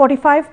45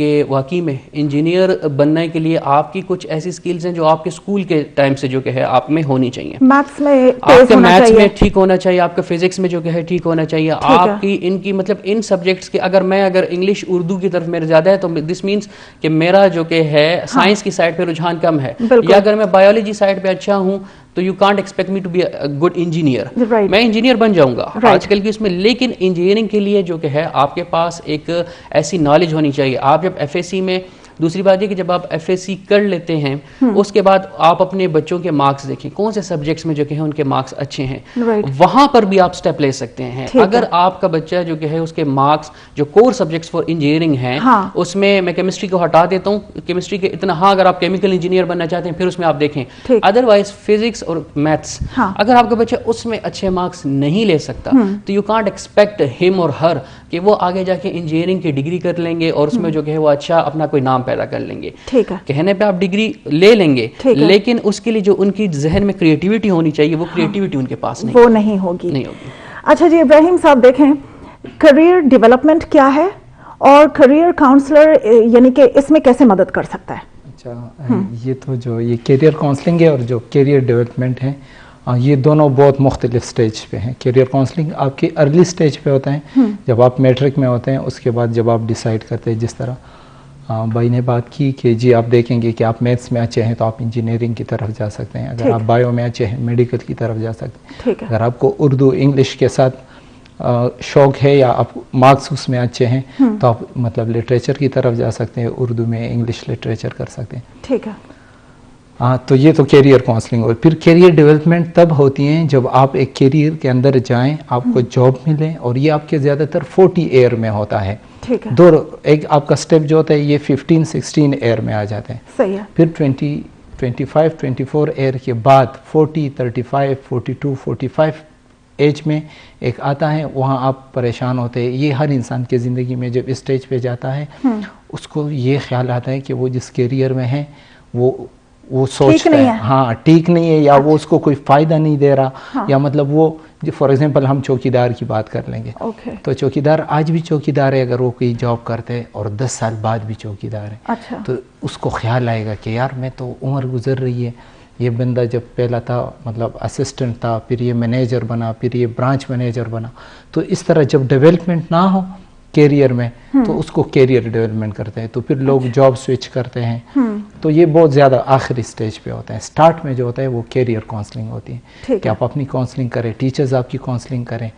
کہ واقعی میں انجینئر بننے کے لیے آپ کی کچھ ایسی سکلز ہیں جو آپ کے اسکول کے ٹائم سے جو کہ ہے آپ میں ہونی چاہیے. میتھس میں آپ کے میتھس میں ٹھیک ہونا چاہیے, آپ کا فزکس میں جو کہ ہے ٹھیک ہونا چاہیے, آپ کی ان کی مطلب ان سبجیکٹس کے اگر انگلش اردو کی طرف میرے زیادہ ہے تو دس مینس کہ میرا جو کہ ہے سائنس کی سائڈ پہ رجحان کم ہے, یا اگر میں بایولوجی سائڈ پہ اچھا ہوں تو you can't expect me to be a good engineer. میں انجینئر بن جاؤں گا آج کل کی اس میں, لیکن انجینئرنگ کے لیے جو کہ ہے آپ کے پاس ایک ایسی نالج ہونی چاہیے. آپ جب ایف اے سی میں, دوسری بات یہ کہ جب آپ ایف اے سی کر لیتے ہیں اس کے بعد آپ اپنے بچوں کے مارکس دیکھیں کون سے سبجیکٹس میں جو کہ ہیں ان کے مارکس اچھے ہیں, وہاں پر بھی آپ سٹیپ لے سکتے ہیں. اگر آپ کا بچہ جو کہ ہے اس کے مارکس جو کور سبجیکٹس فار انجینئرنگ ہیں اس میں کیمسٹری کو ہٹا دیتا ہوں, کیمسٹری کے اتنا, اگر آپ کیمیکل انجینئر بننا چاہتے ہیں پھر اس میں آپ دیکھیں, ادروائز فزکس اور میتھس اگر آپ کا بچہ اس میں اچھے مارکس نہیں لے سکتا تو یو کانٹ ایکسپیکٹ ہم اور ہر کہ وہ آگے جا کے انجینئرنگ کی ڈگری کر لیں گے اور اس میں جو کہ ہے وہ اچھا اپنا کوئی نام پیدا کر لیں گے. کہنے پہ آپ ڈگری لے لیں گے لیکن اس کے لیے جو ان کی ذہن میں کریٹیوٹی ہونی چاہیے وہ کریٹیوٹی ان کے پاس نہیں ہوگی. اچھا جی ابراہیم صاحب, دیکھیں کریئر ڈیولپمنٹ کیا ہے اور کریئر کاؤنسلر یعنی کہ اس میں کیسے مدد کر سکتا ہے؟ اچھا, یہ تو جو یہ کیریئر کاؤنسلنگ ہے اور جو کیریئر ڈیولپمنٹ ہے یہ دونوں بہت مختلف سٹیج پہ ہیں. کیریئر کاؤنسلنگ آپ کے ارلی سٹیج پہ ہوتا ہے جب آپ میٹرک میں ہوتے ہیں, اس کے بعد جب آپ ڈیسائیڈ کرتے ہیں, جس طرح بھائی نے بات کی کہ جی آپ دیکھیں گے کہ آپ میتھس میں اچھے ہیں تو آپ انجینئرنگ کی طرف جا سکتے ہیں, اگر آپ بایو میں اچھے ہیں میڈیکل کی طرف جا سکتے ہیں, اگر آپ کو اردو انگلش کے ساتھ شوق ہے یا آپ مارکس اس میں اچھے ہیں تو آپ مطلب لٹریچر کی طرف جا سکتے ہیں, اردو میں انگلش لٹریچر کر سکتے ہیں. ٹھیک ہے. ہاں, تو یہ تو کیریئر کاؤنسلنگ. اور پھر کیریئر ڈیولپمنٹ تب ہوتی ہیں جب آپ ایک کیریئر کے اندر جائیں, آپ کو جاب ملے, اور یہ آپ کے زیادہ تر 40 ایئر میں ہوتا ہے. ایک آپ کا سٹیپ جو ہوتا ہے یہ 15-16 ایئر میں آ جاتے ہیں. صحیح ہے. پھر 25-24 ایئر کے بعد 40, 35, 42, 45 ایج میں ایک آتا ہے, وہاں آپ پریشان ہوتے ہیں. یہ ہر انسان کے زندگی میں جب اس سٹیج پہ جاتا ہے اس کو یہ خیال آتا ہے کہ وہ جس کیریئر میں ہے وہ سوچتا ہے ہاں ٹھیک نہیں ہے, یا وہ اس کو کوئی فائدہ نہیں دے رہا, یا مطلب وہ فار ایگزامپل ہم چوکیدار کی بات کر لیں گے, تو چوکیدار آج بھی چوکیدار ہے اگر وہ کوئی جاب کرتے ہیں اور 10 سال بعد بھی چوکیدار ہے, تو اس کو خیال آئے گا کہ یار میں تو عمر گزر رہی ہے, یہ بندہ جب پہلا تھا مطلب اسسٹنٹ تھا, پھر یہ مینیجر بنا, پھر یہ برانچ مینیجر بنا. تو اس طرح جب ڈیولپمنٹ نہ ہو کیریئر میں تو اس کو کیریئر ڈیولپمنٹ کرتے ہیں, تو پھر لوگ جاب سوئچ کرتے ہیں. تو یہ بہت زیادہ آخری سٹیج پہ ہوتا ہے. سٹارٹ میں جو ہوتا ہے وہ کیریئر کاؤنسلنگ ہوتی ہے کہ آپ اپنی کاؤنسلنگ کریں, ٹیچرز آپ کی کاؤنسلنگ کریں,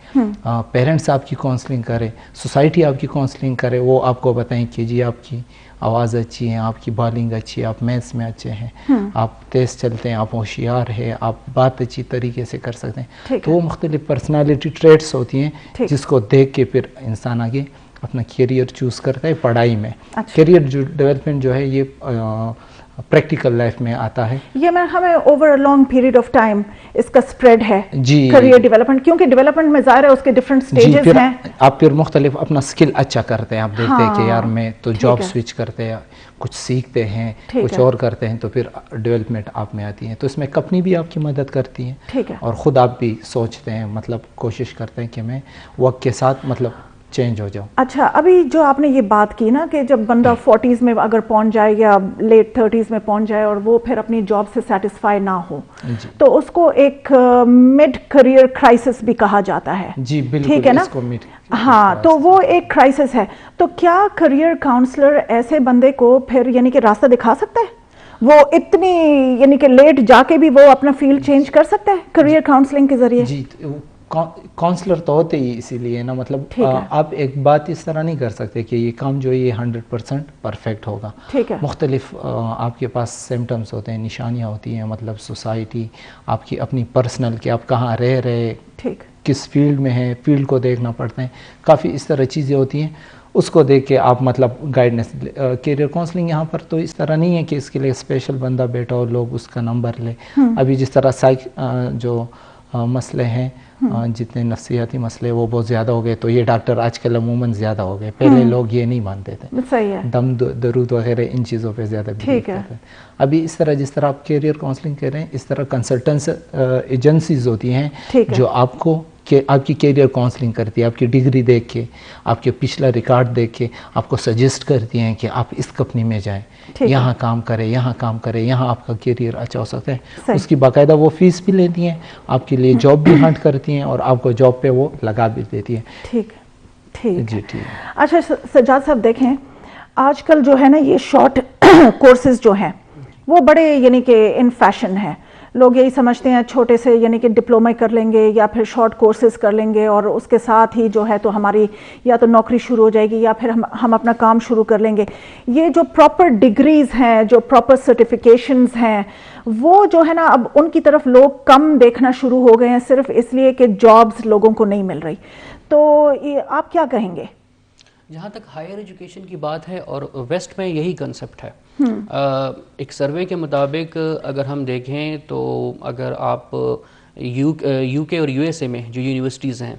پیرنٹس آپ کی کاؤنسلنگ کریں, سوسائٹی آپ کی کاؤنسلنگ کرے, وہ آپ کو بتائیں کہ جی آپ کی آواز اچھی ہے, آپ کی بالنگ اچھی ہے, آپ میتھس میں اچھے ہیں, آپ تیز چلتے ہیں, آپ ہوشیار ہیں, آپ بات اچھی طریقے سے کر سکتے ہیں. تو وہ مختلف پرسنالٹی ٹریٹس ہوتی ہیں جس کو دیکھ کے پھر انسان آگے اپنا کیریئر چوز کرتا ہے پڑھائی میں. کیریئر ڈیولپمنٹ جو ہے یہ پریکٹیکل لائف میں آتا ہے. یہ میں ہمیں over a long period of time اس کا سپریڈ ہے کیریئر ڈیولپمنٹ, کیونکہ ڈیولپمنٹ میں ظاہر ہے اس کے ڈفرنٹ سٹیجز ہیں. آپ پھر مختلف اپنا سکل اچھا کرتے ہیں, آپ دیکھتے ہیں کہ یار میں تو جاب سوئچ کرتے ہیں, کچھ سیکھتے ہیں, کچھ اور کرتے ہیں, تو پھر ڈیولپمنٹ آپ میں آتی ہے. تو اس میں کمپنی بھی آپ کی مدد کرتی ہے اور خود آپ بھی سوچتے ہیں, مطلب کوشش کرتے ہیں کہ میں وقت کے ساتھ مطلب چینج ہو جاؤ. اچھا, ابھی جو آپ نے یہ بات کی نا کہ جب بندہ 40s میں اگر پہنچ جائے یا لیٹ 30s میں پہنچ جائے اور وہ پھر اپنی جاب سے سیٹسفائی نہ ہو, تو اس کو ایک مڈ کریئر کرائسس بھی کہا جاتا ہے. جی بالکل, ٹھیک ہے نا. ہاں, تو وہ ایک کرائسس ہے. تو کیا کریئر کاؤنسلر ایسے بندے کو پھر یعنی کہ راستہ دکھا سکتا ہے؟ وہ اتنی یعنی کہ لیٹ جا کے بھی وہ اپنا فیلڈ چینج کر سکتا ہے کریئر کاؤنسلنگ کے ذریعے؟ جی, کاؤنسلر تو ہوتے ہی اسی لیے نا, مطلب آپ ایک بات اس طرح نہیں کر سکتے کہ یہ کام جو ہے یہ 100% پرفیکٹ ہوگا. مختلف آپ کے پاس سمٹمز ہوتے ہیں, نشانیاں ہوتی ہیں, مطلب سوسائٹی آپ کی اپنی پرسنل کہ آپ کہاں رہ رہے, کس فیلڈ میں ہیں, فیلڈ کو دیکھنا پڑتا ہے, کافی اس طرح چیزیں ہوتی ہیں, اس کو دیکھ کے آپ مطلب گائیڈنس. کیریئر کاؤنسلنگ یہاں پر تو اس طرح نہیں ہے کہ اس کے لیے اسپیشل بندہ بیٹھا ہو, لوگ اس کا نمبر لے. ابھی جس طرح جو مسئلے ہیں, جتنے نفسیاتی مسئلے وہ بہت زیادہ ہو گئے, تو یہ ڈاکٹر آج کل عموماً زیادہ ہو گئے. پہلے لوگ یہ نہیں مانتے تھے, صحیح ہے, دم درود وغیرہ ان چیزوں پہ زیادہ بلیو کرتے. ابھی اس طرح جس طرح آپ کیریئر کاؤنسلنگ کر رہے ہیں, اس طرح کنسلٹنس ایجنسیز ہوتی ہیں جو آپ کو کہ آپ کی کیریئر کاؤنسلنگ کرتی ہے, آپ کی ڈگری دیکھ کے, آپ کے پچھلا ریکارڈ دیکھ کے آپ کو سجیسٹ کرتی ہیں کہ آپ اس کمپنی میں جائیں, یہاں کام کریں, یہاں کام کریں, یہاں آپ کا کیریئر اچھا ہو سکتا ہے. اس کی باقاعدہ وہ فیس بھی لیتی ہیں, آپ کے لیے جاب بھی ہنٹ کرتی ہیں اور آپ کو جاب پہ وہ لگا بھی دیتی ہیں. ٹھیک ٹھیک جی ٹھیک. اچھا سجاد صاحب دیکھیں, آج کل جو ہے نا یہ شارٹ کورسز جو ہیں وہ بڑے یعنی کہ ان فیشن ہیں. لوگ یہی سمجھتے ہیں چھوٹے سے یعنی کہ ڈپلومہ کر لیں گے یا پھر شارٹ کورسز کر لیں گے اور اس کے ساتھ ہی جو ہے تو ہماری یا تو نوکری شروع ہو جائے گی یا پھر ہم اپنا کام شروع کر لیں گے. یہ جو پراپر ڈگریز ہیں, جو پراپر سرٹیفیکیشنز ہیں, وہ جو ہے نا اب ان کی طرف لوگ کم دیکھنا شروع ہو گئے ہیں صرف اس لیے کہ جابز لوگوں کو نہیں مل رہی. تو آپ کیا کہیں گے؟ جہاں تک ہائر ایجوکیشن کی بات ہے اور ویسٹ میں یہی کنسپٹ ہے. ایک سروے کے مطابق اگر ہم دیکھیں تو اگر آپ یو کے اور یو ایس اے میں جو یونیورسٹیز ہیں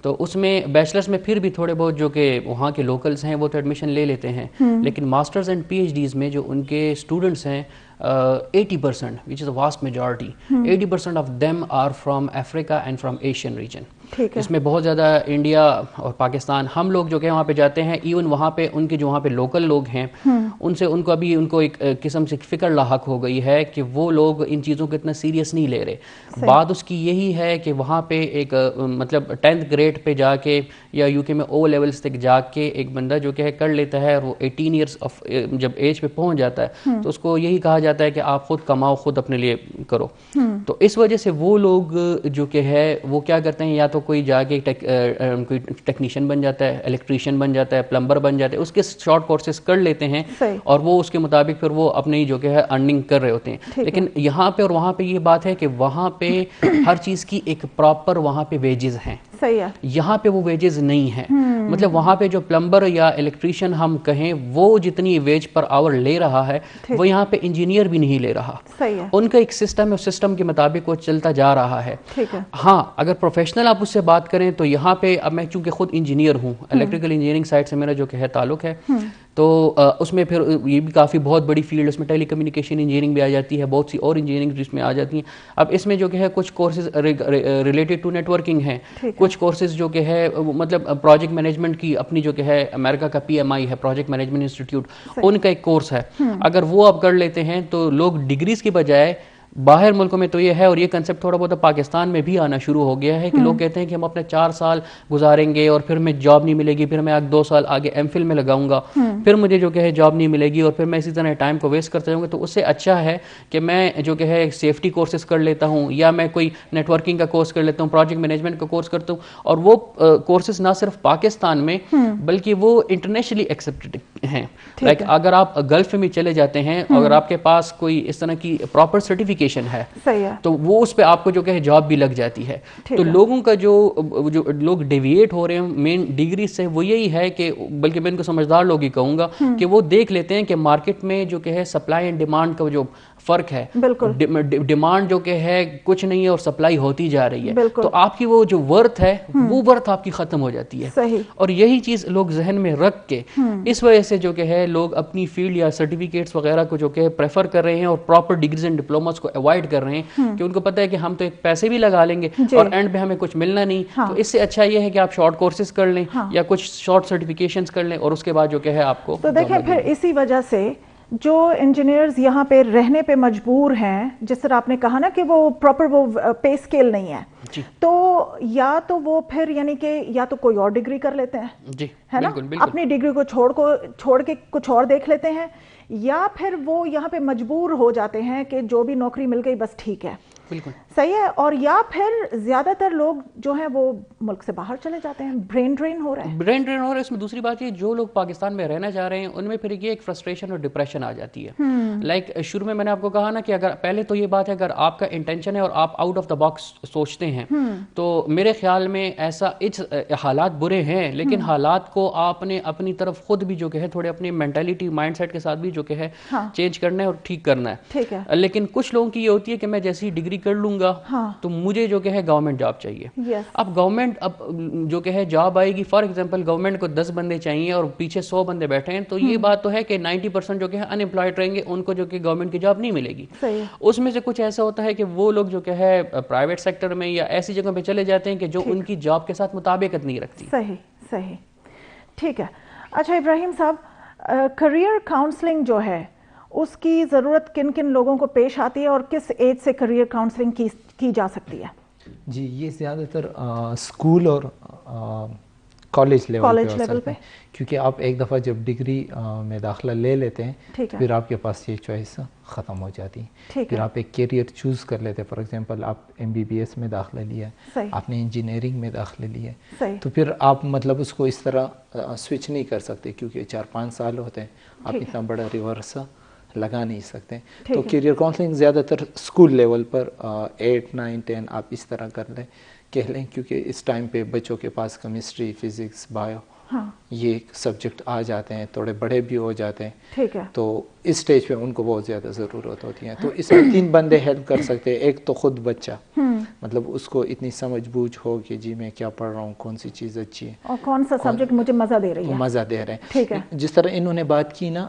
تو اس میں بیچلرز میں پھر بھی تھوڑے بہت جو کہ وہاں کے لوکلز ہیں وہ تو ایڈمیشن لے لیتے ہیں, لیکن masters and P H Ds میں جو ان کے اسٹوڈنٹس ہیں 80% which is a vast majority, 80% of them are from Africa and from Asian region. اس میں بہت زیادہ انڈیا اور پاکستان, ہم لوگ جو کہ وہاں پہ جاتے ہیں, ایون وہاں پہ ان کے جو وہاں پہ لوکل لوگ ہیں ان سے ان کو ابھی ان کو ایک قسم سے فکر لاحق ہو گئی ہے کہ وہ لوگ ان چیزوں کو اتنا سیریس نہیں لے رہے. بات اس کی یہی ہے کہ وہاں پہ ایک مطلب 10th گریڈ پہ جا کے یا یو کے میں او لیولس تک جا کے ایک بندہ جو کہ ہے کر لیتا ہے, اور وہ 18 ایئرس آف جب ایج پہ پہنچ جاتا ہے تو اس کو یہی کہا جاتا ہے کہ آپ خود کماؤ, خود اپنے لیے کرو. تو اس وجہ سے وہ لوگ جو کہ ہے وہ کیا کرتے ہیں, یا تو کوئی جا کے کوئی ٹیکنیشین بن جاتا ہے, الیکٹریشین بن جاتا ہے, پلمبر بن جاتا ہے, اس کے شارٹ کورسز کر لیتے ہیں اور وہ اس کے مطابق پھر وہ اپنی جو کہ ہے ارننگ کر رہے ہوتے ہیں. لیکن یہاں پہ اور وہاں پہ یہ بات ہے کہ وہاں پہ ہر چیز کی ایک پراپر وہاں پہ ویجز ہیں, یہاں پہ وہ ویجز نہیں ہیں. مطلب وہاں پہ جو پلمبر یا الیکٹریشین ہم کہیں وہ جتنی ویج پر آور لے رہا ہے وہ یہاں پہ انجینئر بھی نہیں لے رہا. ان کا ایک سسٹم ہے, اس سسٹم کے مطابق وہ چلتا جا رہا ہے. ہاں اگر پروفیشنل آپ اس سے بات کریں تو یہاں پہ اب میں چونکہ خود انجینئر ہوں, الیکٹریکل انجینئرنگ سائڈ سے میرا جو کہ ہے تعلق ہے, تو اس میں پھر یہ بھی کافی بہت بڑی فیلڈ, اس میں ٹیلی کمیونیکیشن انجینئرنگ بھی آ جاتی ہے, بہت سی اور انجینئرنگ جس میں آ جاتی ہیں. اب اس میں جو کہ ہے کچھ courses related to networking ہیں, کچھ کورسز جو کہ ہے مطلب پروجیکٹ مینجمنٹ کی اپنی جو کہ ہے امریکہ کا PMI ہے, پروجیکٹ مینجمنٹ انسٹیٹیوٹ, ان کا ایک کورس ہے. اگر وہ آپ کر لیتے ہیں تو لوگ ڈگریز کی بجائے باہر ملکوں میں تو یہ ہے, اور یہ کنسپٹ تھوڑا بہت پاکستان میں بھی آنا شروع ہو گیا ہے کہ لوگ کہتے ہیں کہ ہم اپنے 4 سال گزاریں گے اور پھر میں جاب نہیں ملے گی, پھر میں 2 سال آگے ایم فل میں لگاؤں گا, پھر مجھے جو کہ ہے جاب نہیں ملے گی اور پھر میں اسی طرح ٹائم کو ویسٹ کرتے جاؤں گا. تو اس سے اچھا ہے کہ میں جو کہ ہے سیفٹی کورسز کر لیتا ہوں, یا میں کوئی نیٹ ورکنگ کا کورس کر لیتا ہوں, پروجیکٹ مینجمنٹ کا کورس کرتا ہوں. اور وہ کورسز نہ صرف پاکستان میں بلکہ وہ انٹرنیشنلی ایکسیپٹڈ ہیں. لائک اگر آپ گلف میں چلے جاتے ہیں, اگر آپ کے پاس کوئی اس طرح کی پراپر سرٹیفکیشن ہے تو وہ اس پہ آپ کو جو کہ جاب بھی لگ جاتی ہے. تو لوگوں کا جو لوگ ڈیویٹ ہو رہے ہیں مین ڈگری سے وہ یہی ہے کہ, بلکہ میں ان کو سمجھدار لوگ ہی کہوں گا کہ وہ دیکھ لیتے ہیں کہ مارکیٹ میں جو کہ ہے سپلائی اینڈ ڈیمانڈ کا جو فرق ہے, ڈیمانڈ جو کہ ہے کچھ نہیں ہے اور سپلائی ہوتی جا رہی ہے, تو آپ کی وہ جو ورتھ ہے وہ ورتھ آپ کی ختم ہو جاتی ہے. اور یہی چیز لوگ ذہن میں رکھ کے اس وجہ سے جو کہ ہے لوگ اپنی فیلڈ یا سرٹیفکیٹس وغیرہ کو جو کہ پریفر کر رہے ہیں اور پراپر ڈگریز اینڈ ڈپلوماز کو اوائڈ کر رہے ہیں, کہ ان کو پتہ ہے کہ ہم تو ایک پیسے بھی لگا لیں گے اور اینڈ پہ ہمیں کچھ ملنا نہیں. تو اس سے اچھا یہ ہے کہ آپ شارٹ کورسز کر لیں یا کچھ شارٹ سرٹیفکیشنز کر لیں اور اس کے بعد جو کہ ہے آپ کو. تو دیکھیں پھر اسی وجہ سے جو انجینئرز یہاں پہ رہنے پہ مجبور ہیں, جس طرح آپ نے کہا نا کہ وہ پراپر وہ پے اسکیل نہیں ہے, تو یا تو وہ پھر یعنی کہ یا تو کوئی اور ڈگری کر لیتے ہیں, ہے نا, اپنی ڈگری کو چھوڑ کے کچھ اور دیکھ لیتے ہیں, یا پھر وہ یہاں پہ مجبور ہو جاتے ہیں کہ جو بھی نوکری مل گئی بس ٹھیک ہے, صحیح ہے. اور یا پھر زیادہ تر لوگ جو ہیں وہ ملک سے باہر چلے جاتے ہیں, برین ڈرین ہو رہا ہے. اس میں دوسری بات یہ, جو لوگ پاکستان میں رہنا چاہ رہے ہیں ان میں پھر یہ ایک فرسٹریشن اور ڈپریشن آ جاتی ہے. لائک شروع میں نے آپ کو کہا نا کہ اگر پہلے تو یہ بات ہے اگر آپ کا انٹینشن ہے اور آپ آؤٹ آف دا باکس سوچتے ہیں تو میرے خیال میں ایسا حالات برے ہیں, لیکن حالات کو آپ نے اپنی طرف خود بھی جو کہ ہے تھوڑے اپنی مینٹیلٹی مائنڈ سیٹ کے ساتھ بھی جو کہ ہے چینج کرنا ہے اور ٹھیک کرنا ہے. لیکن کچھ لوگوں کی یہ ہوتی ہے کہ میں جیسی ڈگری کر لوں گا گا تو مجھے جو کہ ہے گورنمنٹ جاب چاہیے. اب گورنمنٹ اب جو کہ ہے جاب آئے گی, فار ایگزامپل گورنمنٹ کو 10 بندے چاہیے اور پیچھے 100 بندے بیٹھے ہیں, تو یہ بات تو ہے کہ 90% جو کہ ہے ان امپلائڈ رہیں گے, ان کو جو کہ گورنمنٹ کی جاب نہیں ملے گی. اس میں سے کچھ ایسا ہوتا ہے کہ وہ لوگ جو کہ ہے پرائیویٹ سیکٹر میں یا ایسی جگہ پہ چلے جاتے ہیں کہ جو ان کی جاب کے ساتھ مطابقت نہیں رکھتی. صحیح, ٹھیک ہے. اچھا ابراہیم صاحب, کریئر کاؤنسلنگ جو ہے اس کی ضرورت کن کن لوگوں کو پیش آتی ہے اور کس ایج سے کریئر کاؤنسلنگ کی جا سکتی ہے؟ جی, یہ زیادہ تر اسکول اور کالج لیول پہ, کیونکہ آپ ایک دفعہ جب ڈگری میں داخلہ لے لیتے ہیں پھر آپ کے پاس یہ چوائس ختم ہو جاتی ہے. پھر آپ ایک کیریئر چوز کر لیتے ہیں. فار ایگزامپل آپ MBBS میں داخلہ لیا ہے, آپ نے انجینئرنگ میں داخلہ لیا ہے, تو پھر آپ مطلب اس کو اس طرح سوئچ نہیں کر سکتے کیونکہ 4-5 سال ہوتے ہیں, آپ اتنا بڑا ریورس لگا نہیں سکتے. تو کیریئر کاؤنسلنگ زیادہ تر اسکول لیول پر 8, 9, 10 آپ اس طرح کر لیں, کہہ لیں, کیونکہ اس ٹائم پہ بچوں کے پاس کیمسٹری, فزکس, بایو یہ سبجیکٹ آ جاتے ہیں, تھوڑے بڑے بھی ہو جاتے ہیں, تو اس سٹیج پہ ان کو بہت زیادہ ضرورت ہوتی ہے. تو اس میں 3 بندے ہیلپ کر سکتے ہیں. ایک تو خود بچہ, مطلب اس کو اتنی سمجھ بوجھ ہو کہ جی میں کیا پڑھ رہا ہوں, کون سی چیز اچھی ہے اور کون سا سبجیکٹ مجھے مزہ دے رہی ہے, مزہ دے رہے ہیں. جس طرح انہوں نے بات کی نا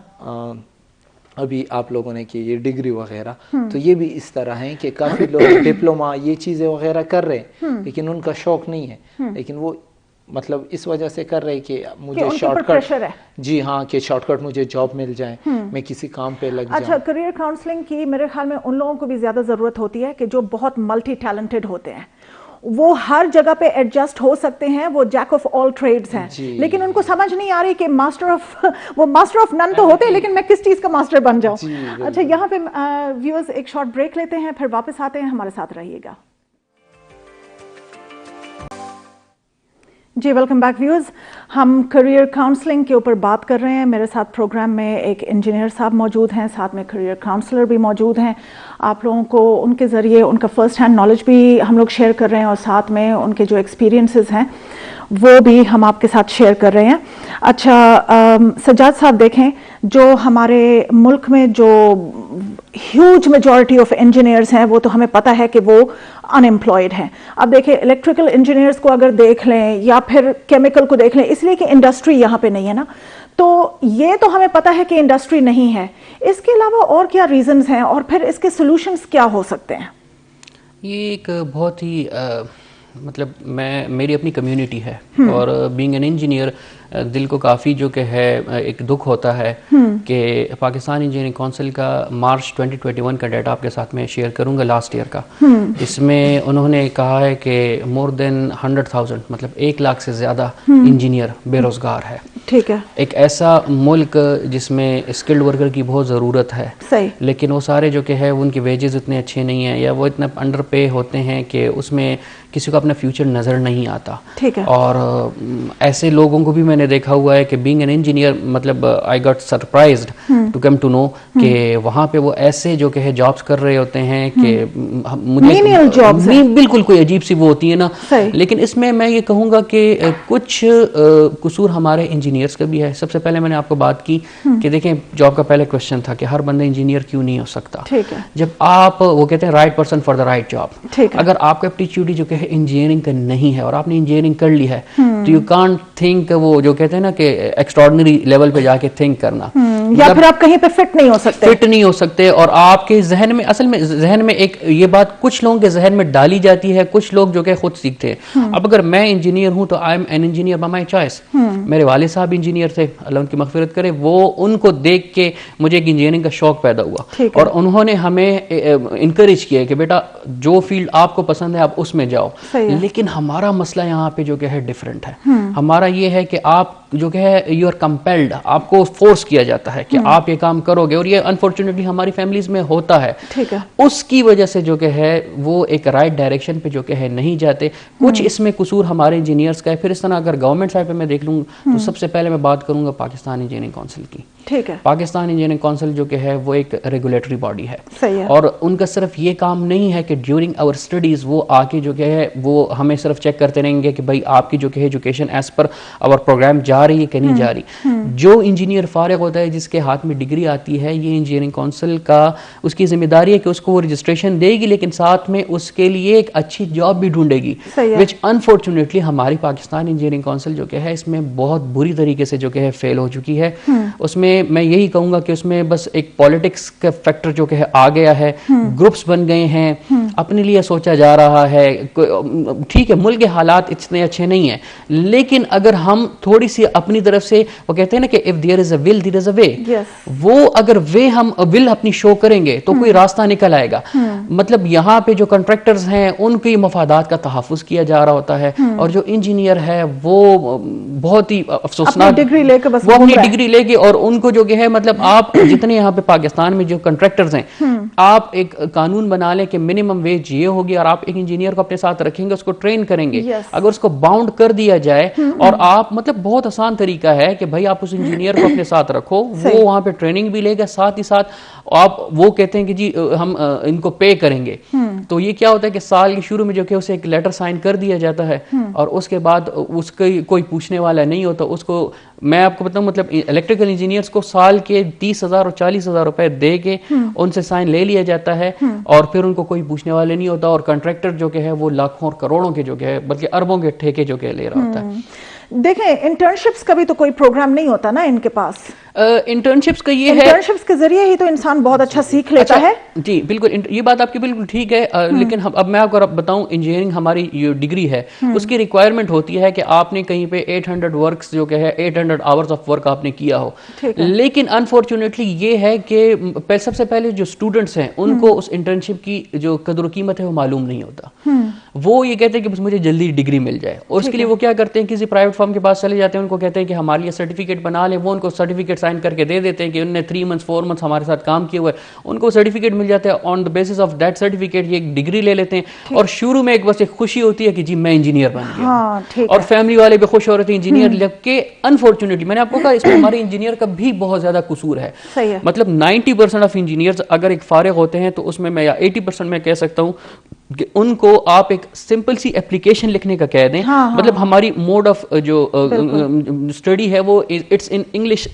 ابھی آپ لوگوں نے کی یہ ڈگری وغیرہ, تو یہ بھی اس طرح ہیں کہ کافی لوگ ڈپلوما یہ چیزیں وغیرہ کر رہے ہیں لیکن ان کا شوق نہیں ہے, لیکن وہ مطلب اس وجہ سے کر رہے کہ مجھے شارٹ کٹ, جی ہاں, کہ شارٹ کٹ مجھے جاب مل جائے, میں کسی کام پہ لگ جاؤں. اچھا, کریئر کاؤنسلنگ کی میرے خیال میں ان لوگوں کو بھی زیادہ ضرورت ہوتی ہے کہ جو بہت ملٹی ٹیلنٹڈ ہوتے ہیں, وہ ہر جگہ پہ ایڈجسٹ ہو سکتے ہیں, وہ جیک آف آل ٹریڈز ہیں, لیکن ان کو سمجھ نہیں آ رہی کہ وہ ماسٹر آف نن تو ہوتے ہیں, لیکن میں کس چیز کا ماسٹر بن جاؤں. اچھا, یہاں پہ ویورز ایک شارٹ بریک لیتے ہیں, پھر واپس آتے ہیں, ہمارے ساتھ رہیے گا. جی ویلکم بیک ویورز, ہم کریئر کاؤنسلنگ کے اوپر بات کر رہے ہیں. میرے ساتھ پروگرام میں ایک انجینئر صاحب موجود ہیں, ساتھ میں کریئر کاؤنسلر بھی موجود ہیں. آپ لوگوں کو ان کے ذریعے ان کا فرسٹ ہینڈ نالج بھی ہم لوگ شیئر کر رہے ہیں اور ساتھ میں ان کے جو ایکسپیرینسز ہیں وہ بھی ہم آپ کے ساتھ شیئر کر رہے ہیں. اچھا سجاد صاحب, دیکھیں جو ہمارے ملک میں جو ہیوج میجورٹی آف انجینئرز ہیں وہ تو ہمیں پتہ ہے کہ وہ ان امپلائڈ ہیں. اب دیکھیں الیکٹریکل انجینئرز کو اگر دیکھ لیں یا پھر کیمیکل کو دیکھ لیں, اس لیے کہ انڈسٹری یہاں پہ نہیں ہے نا, تو یہ تو ہمیں پتہ ہے کہ انڈسٹری نہیں ہے. اس کے علاوہ اور کیا ریزنز ہیں اور پھر اس کے سولوشنز کیا ہو سکتے ہیں؟ یہ ایک بہت ہی مطلب میری اپنی کمیونٹی ہے اور بینگ این انجینئر دل کو کافی جو کہ ہے ایک دکھ ہوتا ہے کہ پاکستان انجینئرنگ کونسل کا مارچ 2021 کا ڈیٹا آپ کے ساتھ میں شیئر کروں گا لاسٹ ایئر کا. اس میں انہوں نے کہا ہے کہ مور دین 100,000 مطلب 1 لاکھ سے زیادہ انجینئر بے روزگار ہے. ٹھیک ہے, ایک ایسا ملک جس میں اسکلڈ ورکر کی بہت ضرورت ہے, لیکن وہ سارے جو کہ ہے ان کی ویجز اتنے اچھے نہیں ہیں یا وہ اتنے انڈر پے ہوتے ہیں کہ اس میں کسی کو اپنا فیوچر نظر نہیں آتا. اور ایسے لوگوں کو بھی میں نے دیکھا ہوا ہے کہ بینگ این انجینئر مطلب I got surprised to come to know کہ وہاں پہ وہ ایسے جو کہ ہے جابس کر رہے ہوتے ہیں کہ مجھے بالکل کوئی عجیب سی وہ ہوتی ہے نا. لیکن اس میں یہ کہوں گا کہ کچھ قصور ہمارے انجینئرس کا بھی ہے. سب سے پہلے میں نے آپ کو بات کی کہ دیکھیں جاب کا پہلے کوشچن تھا کہ ہر بندہ انجینئر کیوں نہیں ہو سکتا. جب آپ وہ کہتے ہیں right person for the right job, اگر آپ کا ایپٹیچیوڈ جو کہ انجینئرنگ کا نہیں ہے اور آپ نے انجینئرنگ کر لی ہے تو یو کانٹ تھنک, وہ جو کہتے ہیں نا کہ ایکسٹراڈنری لیول پہ جا کے تھنک کرنا, یا پھر آپ کہیں پہ فٹ نہیں ہو سکتے. اور آپ کے ذہن میں اصل میں ذہن میں ایک یہ بات کچھ لوگوں کے ذہن میں ڈالی جاتی ہے, کچھ لوگ جو کہ خود سیکھتے ہیں. اب اگر میں انجینئر ہوں تو I am an engineer by my choice. میرے والد صاحب انجینئر تھے, اللہ ان کی مغفرت کرے, وہ ان کو دیکھ کے مجھے ایک انجینئرنگ کا شوق پیدا ہوا اور انہوں نے ہمیں انکریج کیا کہ بیٹا جو فیلڈ آپ کو پسند ہے آپ اس میں جاؤ. لیکن ہمارا مسئلہ یہاں پہ جو کہ ہے ڈفرینٹ ہے. ہمارا یہ ہے کہ آپ جو کہ ہے یو آر کمپیلڈ, آپ کو فورس کیا جاتا ہے کہ آپ یہ کام کرو گے, اور یہ انفارچونیٹلی ہماری فیملیز میں ہوتا ہے. اس کی وجہ سے جو کہ ہے وہ ایک رائٹ ڈائریکشن پہ جو کہ ہے نہیں جاتے. کچھ اس میں قصور ہمارے انجینئرس کا ہے. پھر اس طرح اگر گورنمنٹ سائڈ پہ میں دیکھ لوں تو سب سے پہلے میں بات کروں گا پاکستان انجینئرنگ کونسل کی. پاکستان انجینئرنگ کونسل جو کہ ہے وہ ایک ریگولیٹری باڈی ہے اور ان کا صرف یہ کام نہیں ہے کہ ڈیورنگ آور اسٹڈیز وہ آ کے جو کہ ہے وہ ہمیں صرف چیک کرتے رہیں گے کہ بھائی آپ کی جو کہ education as per our programme جا جا رہی ہے کہ نہیں جا رہی. جو انجینئر فارغ ہوتا ہے جس کے ہاتھ میں ڈگری آتی ہے, یہ انجینئرنگ کونسل کا اس کی ذمہ داری ہے کہ اس کو وہ رجسٹریشن دے گی, لیکن ساتھ میں اس کے لیے ایک اچھی جاب بھی ڈھونڈے گی, وچ انفارچونیٹلی ہماری پاکستان انجینئرنگ کونسل جو کہ ہے اس میں بہت بری طریقے سے جو کہ ہے فیل ہو چکی ہے. اس میں میں یہی کہوں گا کہ اس میں بس ایک پالیٹکس کا فیکٹر جو کہ ہے آ گیا ہے, گروپس بن گئے ہیں, اپنے لیے سوچا جا رہا ہے. ٹھیک ہے ملک کے حالات اتنے اچھے نہیں ہیں, لیکن اگر ہم تھوڑی سی اپنی طرف سے, وہ کہتے ہیں نا کہ if there is a will there is a way, وہ اگر وے ہم ول اپنی شو کریں گے تو کوئی راستہ نکل آئے گا. مطلب یہاں پہ جو کنٹریکٹرز ہیں ان کی مفادات کا تحفظ کیا جا رہا ہوتا ہے, اور جو انجینئر ہے وہ بہت ہی افسوسناک وہ اپنی ڈگری لے کے, اور ان کو جو کہ ہے مطلب آپ جتنے یہاں پہ پاکستان میں جو کنٹریکٹرز ہیں, آپ ایک قانون بنا لیں کہ منیمم ویج یہ ہوگی, اور آپ ایک انجینئر کو اپنے ساتھ رکھیں گے, اس کو ٹرین کریں گے. اگر اس کو باؤنڈ کر دیا جائے, اور آپ مطلب بہت آسان طریقہ ہے کہ بھائی آپ اس انجینئر کو اپنے ساتھ رکھو, وہ وہاں پہ ٹریننگ بھی لے گا, ساتھ ہی ساتھ آپ وہ کہتے ہیں کہ جی ہم ان کو پے کریں گے. تو یہ کیا ہوتا ہے کہ سال کے شروع میں جو کہ اسے ایک لیٹر سائن کر دیا جاتا ہے, اور اس کے بعد اس کا کوئی پوچھنے والا نہیں ہوتا. اس کو میں آپ کو بتاؤں مطلب الیکٹریکل انجینئرز کو سال کے 30,000 اور 40,000 روپے دے کے ان سے سائن لے لیا جاتا ہے, اور پھر ان کو کوئی پوچھنے والے نہیں ہوتا. اور کنٹریکٹر جو کہ ہے وہ لاکھوں اور کروڑوں کے جو کہ ہے بلکہ اربوں کے ٹھیکے جو کہ لے رہا ہوتا ہے. دیکھیں انٹرنشپس کا بھی تو کوئی پروگرام نہیں ہوتا نا ان کے پاس. انٹرنشپس کا یہ ہے, انٹرنشپس کے ذریعے ہی تو انسان بہت اچھا سیکھ لیتا ہے. جی بالکل, یہ بات آپ کی بالکل ٹھیک ہے, لیکن اب میں آپ کو بتاؤں انجینئرنگ ہماری جو ڈگری ہے اس کی ریکوائرمنٹ ہوتی ہے کہ آپ نے کہیں پہ 800 ورکس جو کہ ہے 800 آورز آف ورک آپ نے کیا ہو. لیکن انفارچونیٹلی یہ ہے کہ سب سے پہلے جو اسٹوڈنٹس ہیں ان کو اس انٹرنشپ کی جو قدر و قیمت ہے وہ معلوم نہیں ہوتا. وہ یہ کہتے ہیں کہ بس مجھے جلدی ڈگری مل جائے, اور اس کے لیے وہ کیا کرتے ہیں کسی پرائیویٹ فرم کے پاس چلے جاتے ہیں, ان کو کہتے ہیں کہ ہمارے لیے سرٹیفکیٹ بنا لیں. وہ ان کو سرٹیفکیٹ سائن کر کے دے دیتے ہیں کہ انہوں نے 3 months 4 months ہمارے ساتھ کام کیا ہوا ہے. ان کو سرٹیفکیٹ مل جاتا ہے, on the basis of that certificate یہ ایک ڈگری لے لیتے ہیں, اور شروع میں ایک بس ایک خوشی ہوتی ہے کہ جی میں انجینئر بن گیا, اور فیملی والے بھی خوش ہو رہے تھے انجینئر لگ کے. انفارچونیٹلی میں نے آپ کو کہا اس میں ہمارے انجینئر کا بھی بہت زیادہ قصور ہے. مطلب 90% آف انجینئرز اگر ایک فارغ ہوتے ہیں تو اس میں یا 80% میں کہہ سکتا ہوں کہ ان کو آپ ایک سمپل سی اپلیکیشن لکھنے کا کہہ دیں. مطلب ہماری موڈ آف جو اسٹڈی ہے وہ اٹس ان انگلش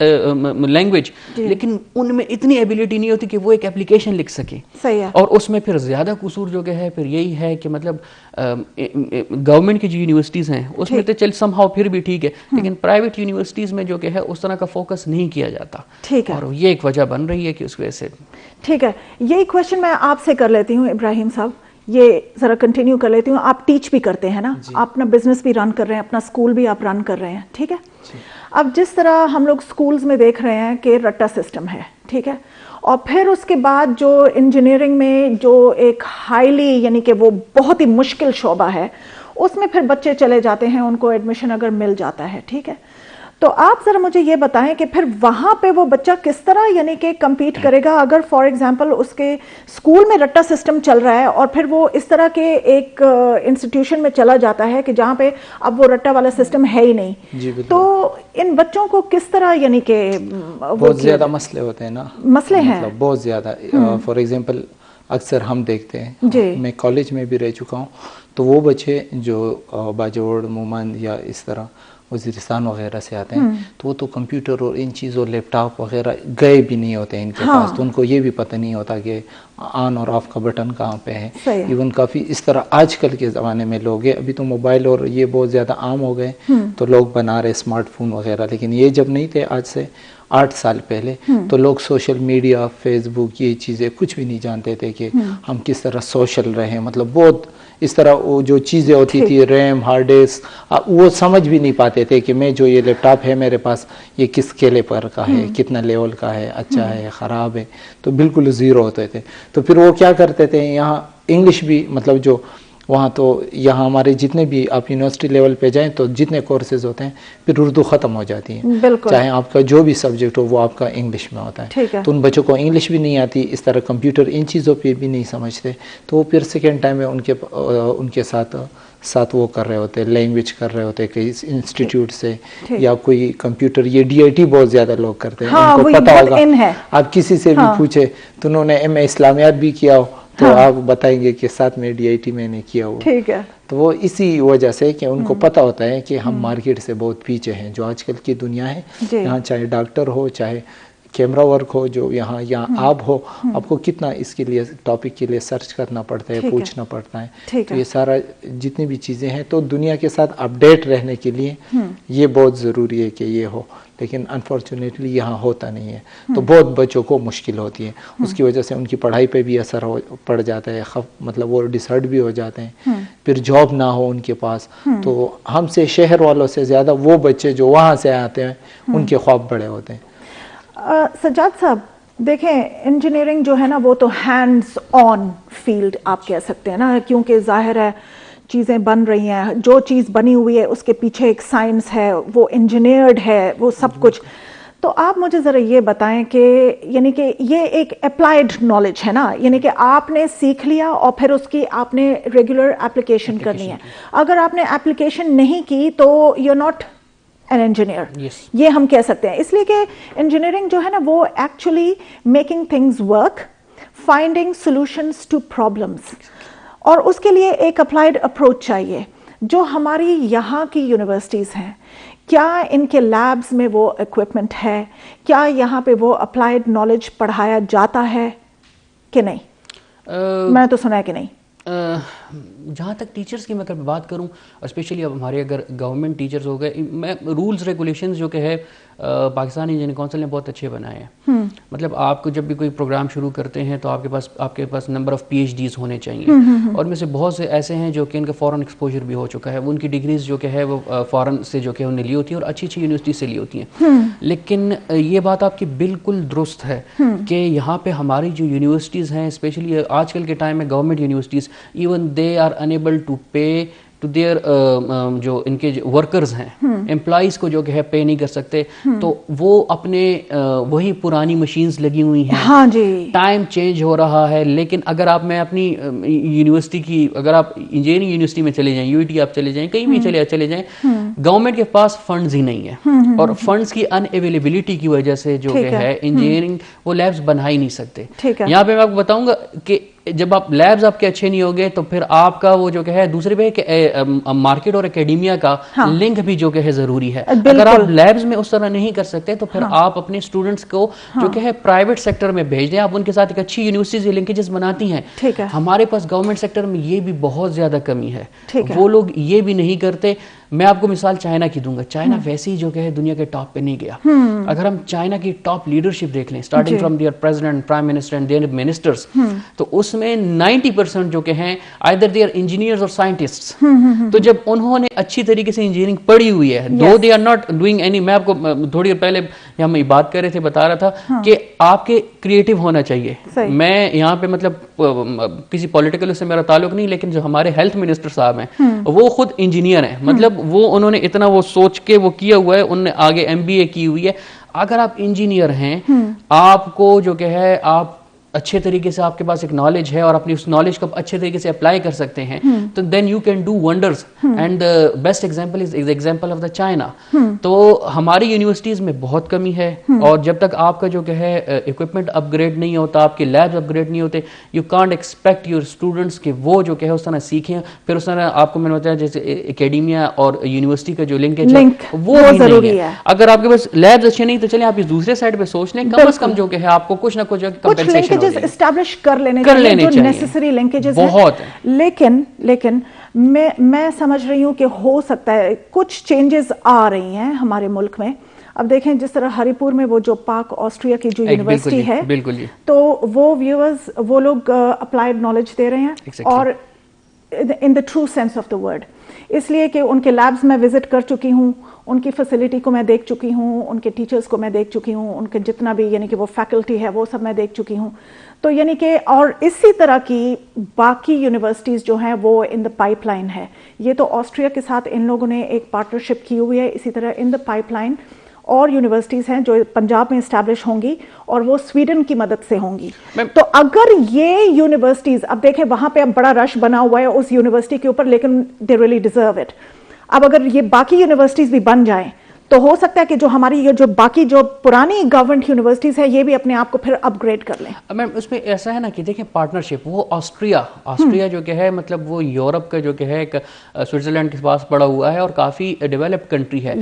لینگویج, لیکن ان میں اتنی ایبلٹی نہیں ہوتی کہ وہ ایک اپلیکیشن لکھ سکیں. اور اس میں پھر زیادہ قصور جو کہ ہے پھر یہی ہے کہ مطلب گورنمنٹ کی جو یونیورسٹیز ہیں اس میں تو چل سم ہاؤ پھر بھی ٹھیک ہے, لیکن پرائیویٹ یونیورسٹیز میں جو کہ ہے اس طرح کا فوکس نہیں کیا جاتا. اور یہ ایک وجہ بن رہی ہے کہ اس وجہ سے. ٹھیک ہے, یہی کویشچن میں آپ سے کر لیتی ہوں ابراہیم صاحب, یہ ذرا کنٹینیو کر لیتی ہوں. آپ ٹیچ بھی کرتے ہیں نا, آپ اپنا بزنس بھی رن کر رہے ہیں, اپنا اسکول بھی آپ رن کر رہے ہیں, ٹھیک ہے. اب جس طرح ہم لوگ اسکولز میں دیکھ رہے ہیں کہ رٹا سسٹم ہے, ٹھیک ہے, اور پھر اس کے بعد جو انجینئرنگ میں جو ایک ہائیلی یعنی کہ وہ بہت ہی مشکل شعبہ ہے, اس میں پھر بچے چلے جاتے ہیں, ان کو ایڈمیشن اگر مل جاتا ہے, ٹھیک ہے. تو آپ ذرا مجھے یہ بتائیں کہ پھر وہاں پہ وہ بچہ کس طرح یعنی کہ کمپیٹ کرے گا اگر فار ایگزامپل اس کے اسکول میں رٹا سسٹم چل رہا ہے, اور پھر وہ اس طرح کے ایک انسٹیٹیوشن میں چلا جاتا ہے کہ جہاں پہ اب وہ رٹا والا سسٹم ہے ہی نہیں. تو ان بچوں کو کس طرح یعنی کہ بہت زیادہ مسئلے ہوتے ہیں نا, مسئلے ہیں بہت زیادہ. فار ایگزامپل اکثر ہم دیکھتے ہیں, میں کالج میں بھی رہ چکا ہوں, تو وہ بچے جو باجوڑ مومند یا اس طرح وزیرستان وغیرہ سے آتے ہیں, تو وہ تو کمپیوٹر اور ان چیزوں لیپ ٹاپ وغیرہ گئے بھی نہیں ہوتے ان کے پاس, تو ان کو یہ بھی پتہ نہیں ہوتا کہ آن اور آف کا بٹن کہاں پہ ہے. ایون کافی اس طرح آج کل کے زمانے میں لوگ ہیں, ابھی تو موبائل اور یہ بہت زیادہ عام ہو گئے تو لوگ بنا رہے اسمارٹ فون وغیرہ, لیکن یہ جب نہیں تھے آج سے 8 سال پہلے, تو لوگ سوشل میڈیا فیس بک یہ چیزیں کچھ بھی نہیں جانتے تھے کہ ہم کس طرح سوشل رہیں. مطلب بہت اس طرح وہ جو چیزیں ہوتی تھی ریم ہارڈ ڈسک, وہ سمجھ بھی نہیں پاتے تھے کہ میں جو یہ لیپ ٹاپ ہے میرے پاس یہ کس کیلے پر کا ہے, کتنا لیول کا ہے, اچھا ہے خراب ہے, تو بالکل زیرو ہوتے تھے. تو پھر وہ کیا کرتے تھے, یہاں انگلش بھی مطلب جو وہاں تو یہاں ہمارے جتنے بھی آپ یونیورسٹی لیول پہ جائیں تو جتنے کورسز ہوتے ہیں پھر اردو ختم ہو جاتی ہیں, چاہے آپ کا جو بھی سبجیکٹ ہو وہ آپ کا انگلش میں ہوتا ہے. تو ان بچوں کو انگلش بھی نہیں آتی, اس طرح کمپیوٹر ان چیزوں پہ بھی نہیں سمجھتے, تو وہ پھر سیکنڈ ٹائم میں ان کے ساتھ وہ کر رہے ہوتے, لینگویج کر رہے ہوتے کئی انسٹیٹیوٹ سے, یا کوئی کمپیوٹر یہ DIT بہت زیادہ لوگ کرتے ہیں, ان کو پتہ ہوگا. آپ کسی سے بھی پوچھے تو انہوں نے MA اسلامیات بھی کیا ہو تو آپ بتائیں گے کہ ساتھ میں DIT میں نے کیا ہوا. ٹھیک ہے. تو وہ اسی وجہ سے کہ ان کو پتہ ہوتا ہے کہ ہم مارکیٹ سے بہت پیچھے ہیں. جو آج کل کی دنیا ہے یہاں چاہے ڈاکٹر ہو چاہے کیمرہ ورک ہو جو یہاں آپ ہو, آپ کو کتنا اس کے لیے ٹاپک کے لیے سرچ کرنا پڑتا ہے, پوچھنا پڑتا ہے. تو یہ سارا جتنی بھی چیزیں ہیں تو دنیا کے ساتھ اپڈیٹ رہنے کے لیے یہ بہت ضروری ہے کہ یہ ہو, لیکن انفارچونیٹلی یہاں ہوتا نہیں ہے. تو بہت بچوں کو مشکل ہوتی ہے, اس کی وجہ سے ان کی پڑھائی پہ بھی اثر پڑ جاتا ہے, مطلب وہ ڈسہرٹ بھی ہو جاتے ہیں, پھر جاب نہ ہو ان کے پاس. تو ہم سے شہر والوں سے زیادہ وہ بچے جو وہاں سے آتے ہیں ان کے خواب بڑے ہوتے ہیں. سجاد صاحب دیکھیں, انجینئرنگ جو ہے نا وہ تو ہینڈز آن فیلڈ آپ کہہ سکتے ہیں نا, کیونکہ ظاہر ہے چیزیں بن رہی ہیں, جو چیز بنی ہوئی ہے اس کے پیچھے ایک سائنس ہے, وہ انجینئرڈ ہے, وہ سب کچھ. تو آپ مجھے ذرا یہ بتائیں کہ یعنی کہ یہ ایک اپلائیڈ نالج ہے نا, یعنی کہ آپ نے سیکھ لیا اور پھر اس کی آپ نے ریگولر اپلیکیشن کرنی ہے. اگر آپ نے اپلیکیشن نہیں کی تو یو ناٹ an engineer. یہ ہم کہہ سکتے ہیں, اس لیے کہ انجینئرنگ جو ہے نا وہ actually making things work, finding solutions to problems, اور اس کے لیے ایک اپلائیڈ اپروچ چاہیے. جو ہماری یہاں کی یونیورسٹیز ہیں, کیا ان کے لیبز میں وہ اکوپمنٹ ہے, کیا یہاں پہ وہ اپلائیڈ نالج پڑھایا جاتا ہے کہ نہیں؟ میں تو سنا ہے کہ نہیں. جہاں تک ٹیچرز کی میں اگر بات کروں, اسپیشلی اب ہمارے اگر گورنمنٹ ٹیچرز ہو گئے, میں رولز ریگولیشنز جو کہ ہے پاکستان انجینئرنگ کونسل نے بہت اچھے بنائے ہیں. مطلب آپ کو جب بھی کوئی پروگرام شروع کرتے ہیں تو آپ کے پاس نمبر آف PhDs ہونے چاہیے, اور میں سے بہت سے ایسے ہیں جو کہ ان کا فورن ایکسپوجر بھی ہو چکا ہے, ان کی ڈگریز جو کہ ہے وہ فورن سے جو کہ انہوں نے لی ہوتی ہیں اور اچھی اچھی یونیورسٹی سے لی ہوتی ہیں. لیکن یہ بات آپ کی بالکل درست ہے کہ یہاں پہ ہماری جو یونیورسٹیز ہیں, اسپیشلی آج کل کے ٹائم میں government universities, even they are unable to pay to their جو ان کے ورکرز ہیں, امپلائیز کو جو کہ ہے پے نہیں کر سکتے. تو وہ اپنے وہی پرانی مشینز لگی ہوئی ہیں, ہاں جی, ٹائم چینج ہو رہا ہے. لیکن اگر آپ میں اپنی یونیورسٹی کی, اگر آپ انجینئرنگ یونیورسٹی میں چلے جائیں, UIT آپ چلے جائیں, کہیں بھی چلے جائیں, گورنمنٹ کے پاس فنڈز ہی نہیں ہے, اور فنڈز کی ان اویلیبلٹی کی وجہ سے جو کہ ہے انجینئرنگ وہ لیبس بنا ہی نہیں سکتے. یہاں پہ میں آپ کو بتاؤں گا کہ جب آپ لیبز آپ کے اچھے نہیں ہوگے تو پھر آپ کا وہ جو کہ ہے دوسرے پہ کہ مارکیٹ اور اکیڈیمیا کا لنک بھی جو کہ ہے ضروری ہے. اگر آپ لیبز میں اس طرح نہیں کر سکتے تو پھر آپ اپنے اسٹوڈنٹس کو جو کہ ہے پرائیویٹ سیکٹر میں بھیج دیں, آپ ان کے ساتھ ایک اچھی یونیورسٹی سے لنکیجز بناتی ہیں. ہمارے پاس گورنمنٹ سیکٹر میں یہ بھی بہت زیادہ کمی ہے, وہ لوگ یہ بھی نہیں کرتے. میں آپ کو مثال چائنا کی دوں گا. چائنا ویسے ہی جو کہ ہے دنیا کے ٹاپ پہ نہیں گیا. اگر ہم چائنا کی ٹاپ لیڈرشپ دیکھ لیں, starting from their president, prime minister and their ministers, تو اس میں 90% جو کہ ہیں either they are engineers or scientists. تو جب انہوں نے اچھی طریقے سے انجینئرنگ پڑھی ہوئی ہے, though they are not doing any, میں آپ کو تھوڑی دیر پہلے ہم بات کر رہے تھے, بتا رہا تھا کہ آپ کے کریٹو ہونا چاہیے. میں یہاں پہ مطلب کسی پولیٹیکل سے میرا تعلق نہیں, لیکن جو ہمارے ہیلتھ منسٹر صاحب ہیں وہ خود انجینئر ہیں. مطلب وہ انہوں نے اتنا وہ سوچ کے وہ کیا ہوا ہے, انہوں نے آگے MBA کی ہوئی ہے. اگر آپ انجینئر ہیں, آپ کو جو کہ ہے آپ اچھے طریقے سے آپ کے پاس ایک نالج ہے اور اپنی اس نالج کو اچھے طریقے سے اپلائی کر سکتے ہیں, تو then you can do wonders. And the best example is example of the China. تو ہماری یونیورسٹیز میں بہت کمی ہے, اور جب تک آپ کا جو کہ ہے اکوپمنٹ اپ گریڈ نہیں ہوتا, آپ کے لیبز اپ گریڈ نہیں ہوتے, you can't expect your students کہ وہ جو کہ ہے اس طرح سیکھیں. پھر اس طرح آپ کو میں نے بتایا جیسے اکیڈیمیا اور یونیورسٹی کا جو لنکیج ہے وہ ضروری ہے. اگر آپ کے پاس لیبز اچھے نہیں تو چلیں آپ اس دوسرے سائڈ پہ سوچ لیں, کم از کم جو کہ ہے آپ کو کچھ نہ کچھ کمپنسیشن اسٹیبلش کر لینے چاہیے, جو نیسیسری لنکیجز ہیں. لیکن میں سمجھ رہی ہوں کہ ہو سکتا ہے کچھ چینجز آ رہی ہیں ہمارے ملک میں. اب دیکھیں جس طرح ہری پور میں وہ جو پاک آسٹریا کی جو یونیورسٹی ہے, تو وہ ویورز وہ لوگ اپلائیڈ نالج دے رہے ہیں, اور in the true sense of the word, اس لیے کہ ان کے لیبز میں وزٹ کر چکی ہوں, ان کی فیسلٹی کو میں دیکھ چکی ہوں, ان کے ٹیچرز کو میں دیکھ چکی ہوں, ان کے جتنا بھی یعنی کہ وہ فیکلٹی ہے وہ سب میں دیکھ چکی ہوں. تو یعنی کہ اور اسی طرح کی باقی یونیورسٹیز جو ہیں وہ ان دا پائپ لائن ہے. یہ تو آسٹریا کے ساتھ ان لوگوں نے ایک پارٹنرشپ کی ہوئی ہے, اسی طرح ان دا پائپ لائن اور یونیورسٹیز ہیں جو پنجاب میں اسٹیبلش ہوں گی, اور وہ سویڈن کی مدد سے ہوں گی. تو اگر یہ یونیورسٹیز, اب دیکھیں وہاں پہ اب بڑا رش بنا ہوا ہے اس یونیورسٹی کے اوپر, لیکن دے ریئلی ڈیزرو اٹ. اب اگر یہ باقی یونیورسٹیز بھی بن جائیں تو ہو سکتا ہے کہ جو ہماری یہ جو باقی جو پرانی گورنمنٹ یونیورسٹیز ہیں یہ بھی اپنے آپ کو پھر اپ گریڈ کر لیں. میم اس میں ایسا ہے نا کہ دیکھیں پارٹنرشپ وہ آسٹریا جو کہ ہے مطلب وہ یورپ کا جو کہ ہے ایک سوئٹزرلینڈ کے پاس پڑا ہوا ہے اور کافی ڈیولپڈ کنٹری ہے.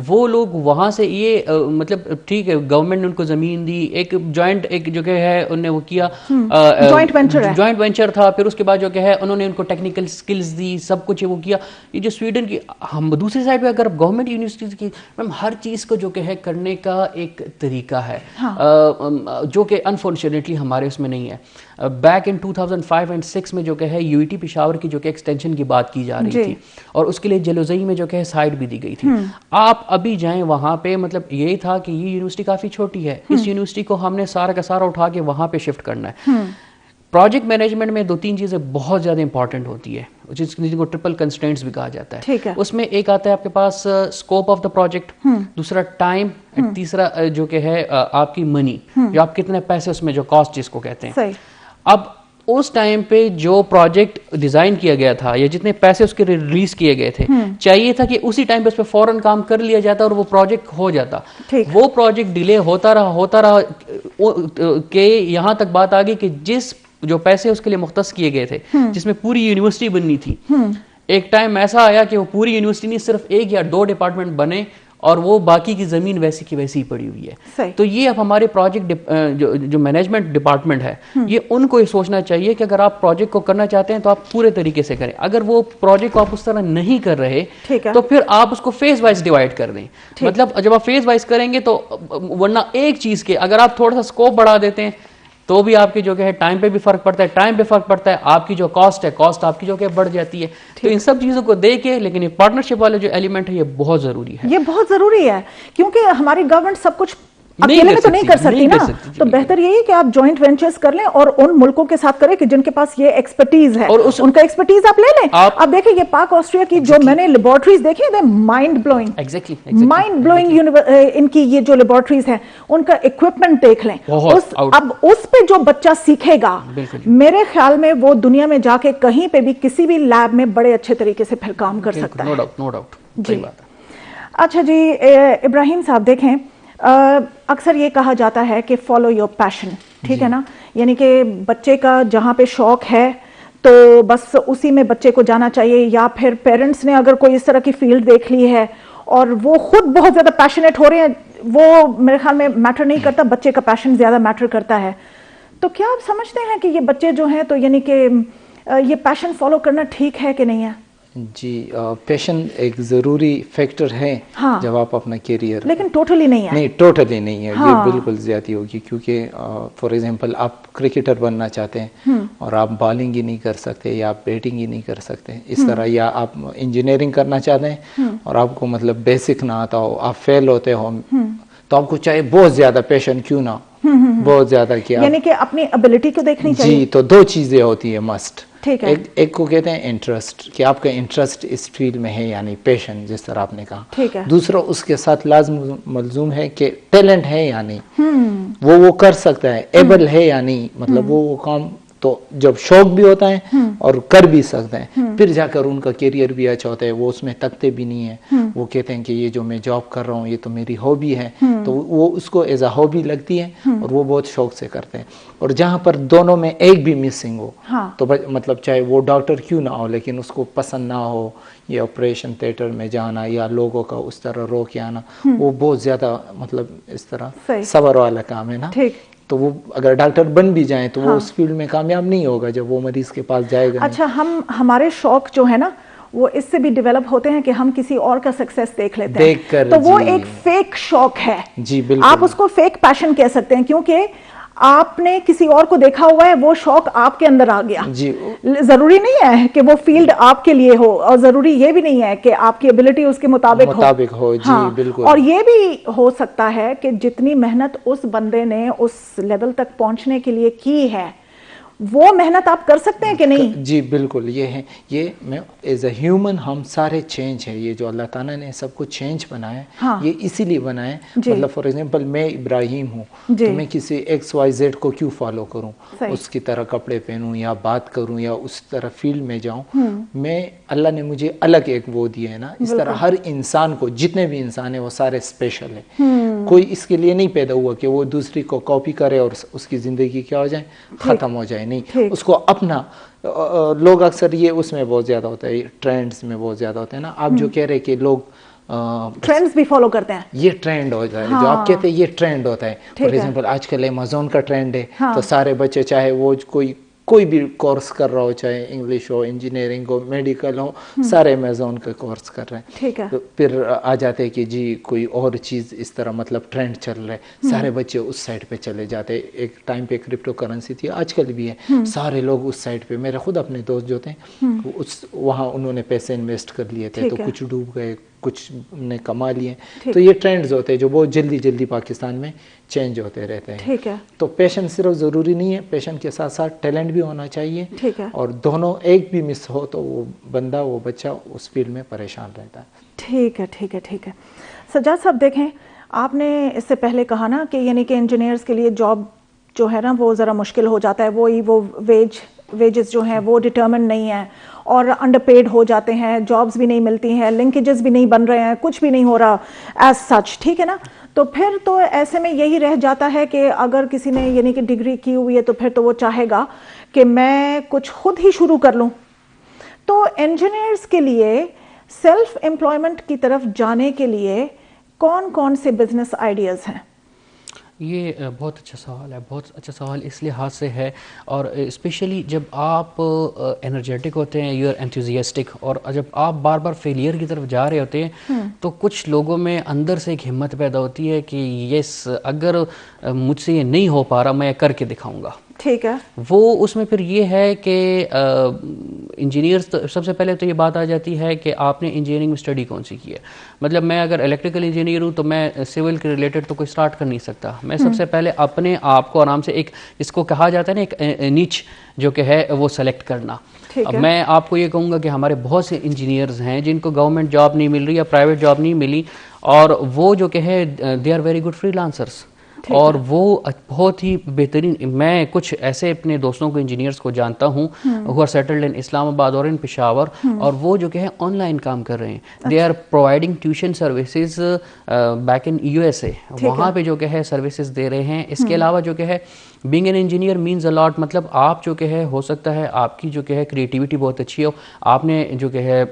وہ لوگ وہاں سے یہ مطلب ٹھیک ہے گورنمنٹ نے ان کو زمین دی, ایک جوائنٹ ایک جو کہ ہے انہوں نے وہ کیا جوائنٹ وینچر تھا, پھر اس کے بعد جو کہ ہے انہوں نے ان کو ٹیکنیکل سکلز دی, سب کچھ وہ کیا. یہ جو سویڈن کی ہم دوسری سائڈ پہ اگر گورنمنٹ یونیورسٹیز کی میم ہر چیز کو جو کہ ہے کرنے کا ایک طریقہ ہے جو کہ انفارچونیٹلی ہمارے اس میں نہیں ہے. بیک ان 2005 اینڈ 6 میں جو کہ ہے یو ای ٹی پشاور کی جو کہ ایکسٹینشن کی بات کی جا رہی تھی اور اس کے لیے جلوزئی میں جو کہ ہے سائٹ بھی دی گئی تھی. آپ ابھی جائیں وہاں پہ مطلب یہی تھا کہ یہ یونیورسٹی کافی چھوٹی ہے, اس یونیورسٹی کو ہم نے سارا کا سارا اٹھا کے وہاں پہ شفٹ کرنا ہے. پروجیکٹ مینجمنٹ میں 2-3 چیزیں بہت زیادہ امپورٹنٹ ہوتی ہے جس کو ٹرپل کنسٹرینٹس بھی کہا جاتا ہے. اس میں ایک آتا ہے آپ کے پاس اسکوپ آف دا پروجیکٹ, دوسرا ٹائم, تیسرا جو کہ ہے آپ کی منی, جو آپ کتنے پیسے اس میں جو کاسٹ جس کو کہتے ہیں. اب اس ٹائم پہ جو پروجیکٹ ڈیزائن کیا گیا تھا یا جتنے پیسے اس کے ریلیز کیے گئے تھے, چاہیے تھا کہ اسی ٹائم پہ اس پہ فوراً کام کر لیا جاتا اور وہ پروجیکٹ ہو جاتا. وہ پروجیکٹ ڈیلے ہوتا رہا کہ یہاں تک بات آ گئی کہ جس جو پیسے اس کے لیے مختص کیے گئے تھے جس میں پوری یونیورسٹی بننی تھی, ایک ٹائم ایسا آیا کہ وہ پوری یونیورسٹی نہیں صرف 1 یا 2 ڈپارٹمنٹ بنے اور وہ باقی کی زمین ویسی کی ویسی ہی پڑی ہوئی ہے. تو یہ اب ہمارے پروجیکٹ جو مینجمنٹ ڈپارٹمنٹ ہے یہ ان کو یہ سوچنا چاہیے کہ اگر آپ پروجیکٹ کو کرنا چاہتے ہیں تو آپ پورے طریقے سے کریں. اگر وہ پروجیکٹ کو آپ اس طرح نہیں کر رہے تو پھر آپ اس کو فیز وائز ڈیوائڈ کر دیں. مطلب جب آپ فیز وائز کریں گے تو ورنہ ایک چیز کے اگر آپ تھوڑا سا اسکوپ بڑھا دیتے ہیں تو بھی آپ کی جو کہ ہے ٹائم پہ بھی فرق پڑتا ہے, ٹائم پہ فرق پڑتا ہے, آپ کی جو کاسٹ ہے کاسٹ آپ کی جو کہ بڑھ جاتی ہے. تو ان سب چیزوں کو دے کے لیکن یہ پارٹنرشپ والے جو ایلیمنٹ ہے یہ بہت ضروری ہے. یہ بہت ضروری ہے کیونکہ ہماری گورنمنٹ سب کچھ اکیلے میں تو نہیں کر سکتی نا, تو بہتر یہی کہ آپ جوائنٹ وینچرز کر لیں اور ان ملکوں کے ساتھ کریں کہ جن کے پاس یہ ایکسپرٹیز ہے, ان کا ایکسپرٹیز آپ لے لیں. اب دیکھیں یہ پاک آسٹریا کی جو میں نے لیبارٹریز دیکھی ہیں مائنڈ بلوئنگ ان کی یہ جو لیبارٹریز ہیں ان کا اکوپمنٹ دیکھ لیں. اب اس پہ جو بچہ سیکھے گا میرے خیال میں وہ دنیا میں جا کے کہیں پہ بھی کسی بھی لیب میں بڑے اچھے طریقے سے پھر کام کر سکتا ہے. No doubt. جی اچھا جی ابراہیم صاحب دیکھیں اکثر یہ کہا جاتا ہے کہ فالو یور پیشن, ٹھیک ہے نا, یعنی کہ بچے کا جہاں پہ شوق ہے تو بس اسی میں بچے کو جانا چاہیے, یا پھر پیرنٹس نے اگر کوئی اس طرح کی فیلڈ دیکھ لی ہے اور وہ خود بہت زیادہ پیشنیٹ ہو رہے ہیں, وہ میرے خیال میں میٹر نہیں کرتا, بچے کا پیشن زیادہ میٹر کرتا ہے. تو کیا آپ سمجھتے ہیں کہ یہ بچے جو ہیں تو یعنی کہ یہ پیشن فالو کرنا ٹھیک ہے کہ نہیں ہے؟ جی پیشن ایک ضروری فیکٹر ہے جب آپ اپنا کیریئر, لیکن ٹوٹلی نہیں ہے. نہیں ٹوٹلی نہیں ہے, یہ بالکل زیادتی ہوگی کیونکہ فار ایگزامپل آپ کرکٹر بننا چاہتے ہیں اور آپ بالنگ ہی نہیں کر سکتے یا آپ بیٹنگ ہی نہیں کر سکتے اس طرح, یا آپ انجینئرنگ کرنا چاہتے ہیں اور آپ کو مطلب بیسک نہ آتا ہو, آپ فیل ہوتے ہو, تو آپ کو چاہے بہت زیادہ پیشن کیوں نہ بہت زیادہ کیا, یعنی کہ اپنی ابیلٹی کو دیکھنی چاہیے. جی تو 2 چیزیں ہوتی ہیں مسٹ. ایک کو کہتے ہیں انٹرسٹ, کہ آپ کا انٹرسٹ اس فیلڈ میں ہے یعنی پیشن جس طرح آپ نے کہا. دوسرا اس کے ساتھ لازم ملزوم ہے کہ ٹیلنٹ ہے یا نہیں, وہ کر سکتا ہے, ایبل ہے یا نہیں, مطلب وہ کام تو جب شوق بھی ہوتا ہے اور کر بھی سکتے ہیں پھر جا کر ان کا کیریئر بھی اچھا ہوتا ہے. وہ اس میں تکتے بھی نہیں ہیں, وہ کہتے ہیں کہ یہ جو میں جاب کر رہا ہوں یہ تو میری ہابی ہے, تو وہ اس کو ایز اے ہابی لگتی ہے اور وہ بہت شوق سے کرتے ہیں. اور جہاں پر دونوں میں ایک بھی مسنگ ہو تو مطلب چاہے وہ ڈاکٹر کیوں نہ ہو لیکن اس کو پسند نہ ہو یہ آپریشن تھیٹر میں جانا یا لوگوں کا اس طرح رو کے آنا, وہ بہت زیادہ مطلب اس طرح صبر والا کام ہے نا. تو وہ اگر ڈاکٹر بن بھی جائیں تو وہ اس فیلڈ میں کامیاب نہیں ہوگا جب وہ مریض کے پاس جائے گا. اچھا ہمارے شوق جو ہے نا وہ اس سے بھی ڈیولپ ہوتے ہیں کہ ہم کسی اور کا سکسیس دیکھ لیتے ہیں, تو وہ ایک فیک شوق ہے. جی بالکل, آپ اس کو فیک پیشن کہہ سکتے ہیں کیونکہ آپ نے کسی اور کو دیکھا ہوا ہے, وہ شوق آپ کے اندر آ گیا. ضروری نہیں ہے کہ وہ فیلڈ آپ کے لیے ہو اور ضروری یہ بھی نہیں ہے کہ آپ کی ایبلٹی اس کے مطابق ہو. جی بالکل. اور یہ بھی ہو سکتا ہے کہ جتنی محنت اس بندے نے اس لیول تک پہنچنے کے لیے کی ہے وہ محنت آپ کر سکتے ہیں کہ نہیں؟ جی بالکل، یہ ہے، یہ میں ایز اے ہیومن ہم سارے چینج ہے، یہ جو اللہ تعالیٰ نے سب کو چینج بنایا ہے یہ اسی لیے بنایا ہے. مطلب فار ایگزامپل میں ابراہیم ہوں تو میں کسی ایکس وائی زیڈ کو کیوں فالو کروں، اس کی طرح کپڑے پہنوں یا بات کروں یا اس طرح فیلڈ میں جاؤں. میں اللہ نے مجھے الگ ایک وہ دیا ہے نا، اس طرح ہر انسان کو، جتنے بھی انسان ہیں وہ سارے اسپیشل ہیں. کوئی اس کے لیے نہیں پیدا ہوا کہ وہ دوسری کو کاپی کرے اور اس کی زندگی کیا ہو جائے، ختم ہو جائے. نہیں، اس کو اپنا، لوگ اکثر یہ اس میں بہت زیادہ ہوتا ہے، ٹرینڈز میں بہت زیادہ ہوتا ہے نا. آپ جو کہہ رہے کہ لوگ ٹرینڈز بھی فالو کرتے ہیں، یہ ٹرینڈ ہوتا ہے جو آپ کہتے ہیں، یہ ٹرینڈ ہوتا ہے. فار ایگزامپل آج کل امیزون کا ٹرینڈ ہے تو سارے بچے چاہے وہ کوئی بھی کورس کر رہا ہو، چاہے انگلش ہو، انجینئرنگ ہو، میڈیکل ہو، سارے امیزون کا کورس کر رہے ہیں. ٹھیک ہے، پھر آ جاتے ہیں کہ جی کوئی اور چیز اس طرح، مطلب ٹرینڈ چل رہا ہے، سارے بچے اس سائڈ پہ چلے جاتے. ایک ٹائم پہ کرپٹو کرنسی تھی، آج کل بھی ہے، سارے لوگ اس سائڈ پہ. میرے خود اپنے دوست جو تھے وہاں انہوں نے پیسے انویسٹ کر لیے تھے تو کچھ ڈوب گئے، کچھ نے کما لیے. تو یہ ٹرینڈز ہوتے ہیں جو بہت جلدی جلدی پاکستان میں چینج ہوتے رہتے ہیں. ٹھیک ہے، تو پیشن صرف ضروری نہیں ہے، پیشن کے ساتھ ساتھ ٹیلنٹ بھی ہونا چاہیے. ٹھیک ہے، اور دونوں ایک بھی مس ہو تو وہ بندہ، وہ بچہ اس فیلڈ میں پریشان رہتا ہے. ٹھیک ہے، ٹھیک ہے، ٹھیک ہے. سجاد صاحب دیکھیں، آپ نے اس سے پہلے کہا نا کہ یعنی کہ انجینئرز کے لیے جاب جو ہے نا وہ ذرا مشکل ہو جاتا ہے، وہ ویجز جو ہیں وہ ڈٹرمن نہیں ہیں اور انڈر پیڈ ہو جاتے ہیں، جابز بھی نہیں ملتی ہیں، لنکیجز بھی نہیں بن رہے ہیں، کچھ بھی نہیں ہو رہا ایز سچ. ٹھیک ہے نا؟ تو پھر تو ایسے میں یہی رہ جاتا ہے کہ اگر کسی نے یعنی کہ ڈگری کی ہوئی ہے تو پھر تو وہ چاہے گا کہ میں کچھ خود ہی شروع کر لوں. تو انجینئرز کے لیے سیلف امپلائمنٹ کی طرف جانے کے لیے کون کون سے بزنس آئیڈیاز ہیں؟ یہ بہت اچھا سوال ہے، بہت اچھا سوال اس لحاظ سے ہے، اور اسپیشلی جب آپ انرجیٹک ہوتے ہیں، یو آر انتھوزیاسٹک، اور جب آپ بار بار فیلئر کی طرف جا رہے ہوتے ہیں تو کچھ لوگوں میں اندر سے ایک ہمت پیدا ہوتی ہے کہ یس، اگر مجھ سے یہ نہیں ہو پا رہا میں کر کے دکھاؤں گا. ٹھیک ہے، وہ اس میں پھر یہ ہے کہ انجینئرز، سب سے پہلے تو یہ بات آ جاتی ہے کہ آپ نے انجینئرنگ میں اسٹڈی کون سی کی ہے. مطلب میں اگر الیکٹریکل انجینئر ہوں تو میں سول کے ریلیٹڈ تو کوئی اسٹارٹ کر نہیں سکتا. میں سب سے پہلے اپنے آپ کو آرام سے ایک، اس کو کہا جاتا ہے نا ایک نیچ جو کہ ہے وہ سلیکٹ کرنا. اب میں آپ کو یہ کہوں گا کہ ہمارے بہت سے انجینئرز ہیں جن کو گورنمنٹ جاب نہیں مل رہی یا پرائیویٹ جاب نہیں ملی، اور وہ جو کہ ہے they are very good freelancers, اور وہ بہت ہی بہترین. میں کچھ ایسے اپنے دوستوں کو، انجینئرز کو جانتا ہوں who are settled in اسلام آباد اور ان پشاور، اور وہ جو کہ ہے آن لائن کام کر رہے ہیں. They are providing tuition services back in USA، وہاں پہ جو کہ ہے سروسز دے رہے ہیں. اس کے علاوہ جو کہ ہے being an engineer means a lot. مطلب آپ جو کہ ہے، ہو سکتا ہے آپ کی جو کہ ہے کریٹیوٹی بہت اچھی ہو، آپ نے جو کہ ہے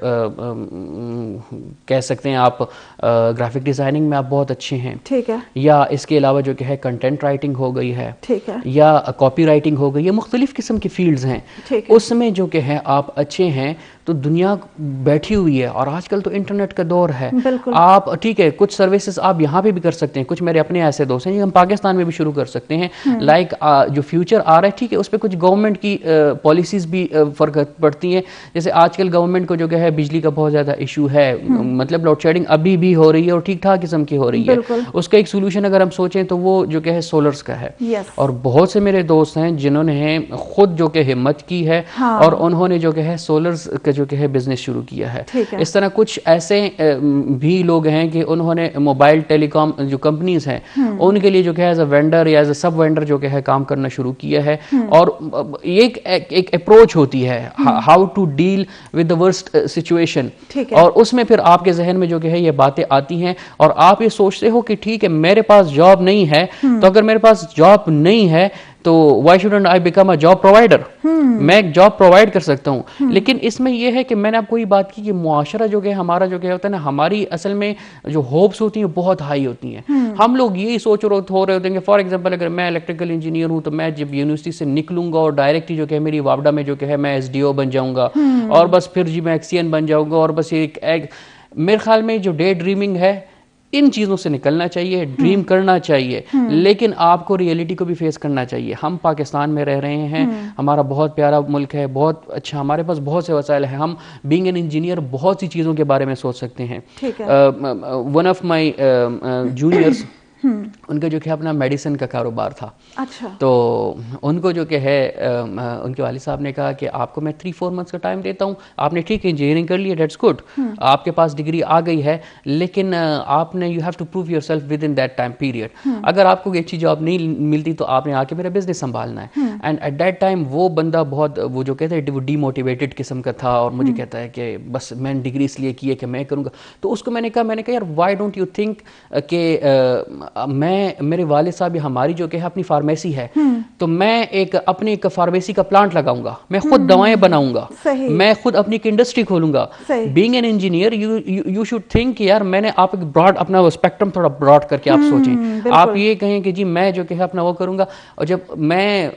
کہہ سکتے ہیں آپ گرافک ڈیزائننگ میں آپ بہت اچھے ہیں. ٹھیک ہے، یا اس کے علاوہ جو کہ ہے کنٹینٹ رائٹنگ ہو گئی ہے، ٹھیک ہے، یا کاپی رائٹنگ ہو گئی، یہ مختلف قسم کی فیلڈز ہیں. اس میں جو کہ ہے آپ اچھے ہیں تو دنیا بیٹھی ہوئی ہے، اور آج کل تو انٹرنیٹ کا دور ہے. آپ ٹھیک ہے کچھ سروسز آپ یہاں پہ بھی کر سکتے ہیں. کچھ میرے اپنے ایسے دوست ہیں ہم پاکستان میں بھی شروع کر سکتے ہیں. لائک جو فیوچر آ رہا ہے، ٹھیک ہے، اس پہ کچھ گورنمنٹ کی پالیسیز بھی فرق پڑتی ہیں. جیسے آج کل گورنمنٹ کو جو کہ ہے بجلی کا بہت زیادہ ایشو ہے، مطلب لوڈ شیڈنگ ابھی بھی ہو رہی ہے اور ٹھیک ٹھاک قسم کی ہو رہی ہے. اس کا ایک سولوشن اگر ہم سوچیں تو وہ جو کہ ہے سولرز کا ہے. اور بہت سے میرے دوست ہیں جنہوں نے خود جو کہ ہمت کی ہے اور انہوں نے جو کہ ہے سولرز کا جو کہ ہے بزنس شروع کیا ہے. اس طرح کچھ ایسے بھی لوگ ہیں کہ انہوں نے موبائل ٹیلی کام جو کمپنیز ہیں ان کے لیے جو کہ ایز اے وینڈر یا ایز اے سب وینڈر جو کہ ہے کام کرنا شروع کیا ہے. اور ایک اپروچ ہوتی ہے how to deal with the worst situation, اور اس میں پھر آپ کے ذہن میں جو کہ ہے یہ باتیں آتی ہیں اور آپ یہ سوچتے ہو کہ ٹھیک ہے میرے پاس جاب نہیں ہے، تو اگر میرے پاس جاب نہیں ہے تو why shouldn't I become a job provider. میں ایک جاب پرووائڈ کر سکتا ہوں. لیکن اس میں یہ ہے کہ میں نے آپ کو یہ بات کی کہ معاشرہ جو کہ ہمارا جو کہ ہوتا ہے نا، ہماری اصل میں جو ہوپس ہوتی ہیں بہت ہائی ہوتی ہیں. ہم لوگ یہی سوچ رہے ہوتے ہیں کہ فار ایگزامپل اگر میں الیکٹریکل انجینئر ہوں تو میں جب یونیورسٹی سے نکلوں گا اور ڈائریکٹ ہی جو کہ میری وابڈا میں جو کہ ہے میں SDO بن جاؤں گا اور بس پھر جی میں XCN بن جاؤں گا، اور بس ایک میرے خیال میں جو ڈے ڈریمنگ ہے ان چیزوں سے نکلنا چاہیے، ڈریم کرنا چاہیے، لیکن آپ کو ریئلٹی کو بھی فیس کرنا چاہیے. ہم پاکستان میں رہ رہے ہیں، ہمارا بہت پیارا ملک ہے، بہت اچھا، ہمارے پاس بہت سے وسائل ہیں. ہم بینگ این انجینئر بہت سی چیزوں کے بارے میں سوچ سکتے ہیں. ون آف مائی جونیئرس ان کا جو کہ اپنا میڈیسن کا کاروبار تھا. اچھا. تو ان کو جو کہ ہے ان کے والد صاحب نے کہا کہ آپ کو میں 3-4 months کا ٹائم دیتا ہوں, آپ نے ٹھیک ہے انجینئرنگ کر لی ہے, دیٹس گڈ, آپ کے پاس ڈگری آ گئی ہے, لیکن آپ نے you have to prove yourself within that time period. اگر آپ کو کوئی اچھی جاب نہیں ملتی تو آپ نے آ کے میرا بزنس سنبھالنا ہے. اینڈ ایٹ دیٹ ٹائم وہ بندہ بہت وہ جو کہتے ہیں وہ ڈی موٹیویٹڈ قسم کا تھا, اور مجھے کہتا ہے کہ بس میں نے ڈگری اس لیے کی ہے کہ میں کروں گا. تو اس کو میں نے کہا یار وائی ڈونٹ یو تھنک کہ میرے والد صاحب ہماری جو کہ ہے اپنی فارمیسی ہے, تو میں ایک اپنی ایک فارمیسی کا پلانٹ لگاؤں گا, میں خود دوائیں بناؤں گا, میں خود اپنی ایک انڈسٹری کھولوں گا. Being an engineer you should think کہ یار میں نے آپ ایک براڈ اپنا اسپیکٹرم تھوڑا براڈ کر کے آپ سوچیں, آپ یہ کہیں کہ جی میں جو کہ ہے اپنا وہ کروں گا. اور جب میں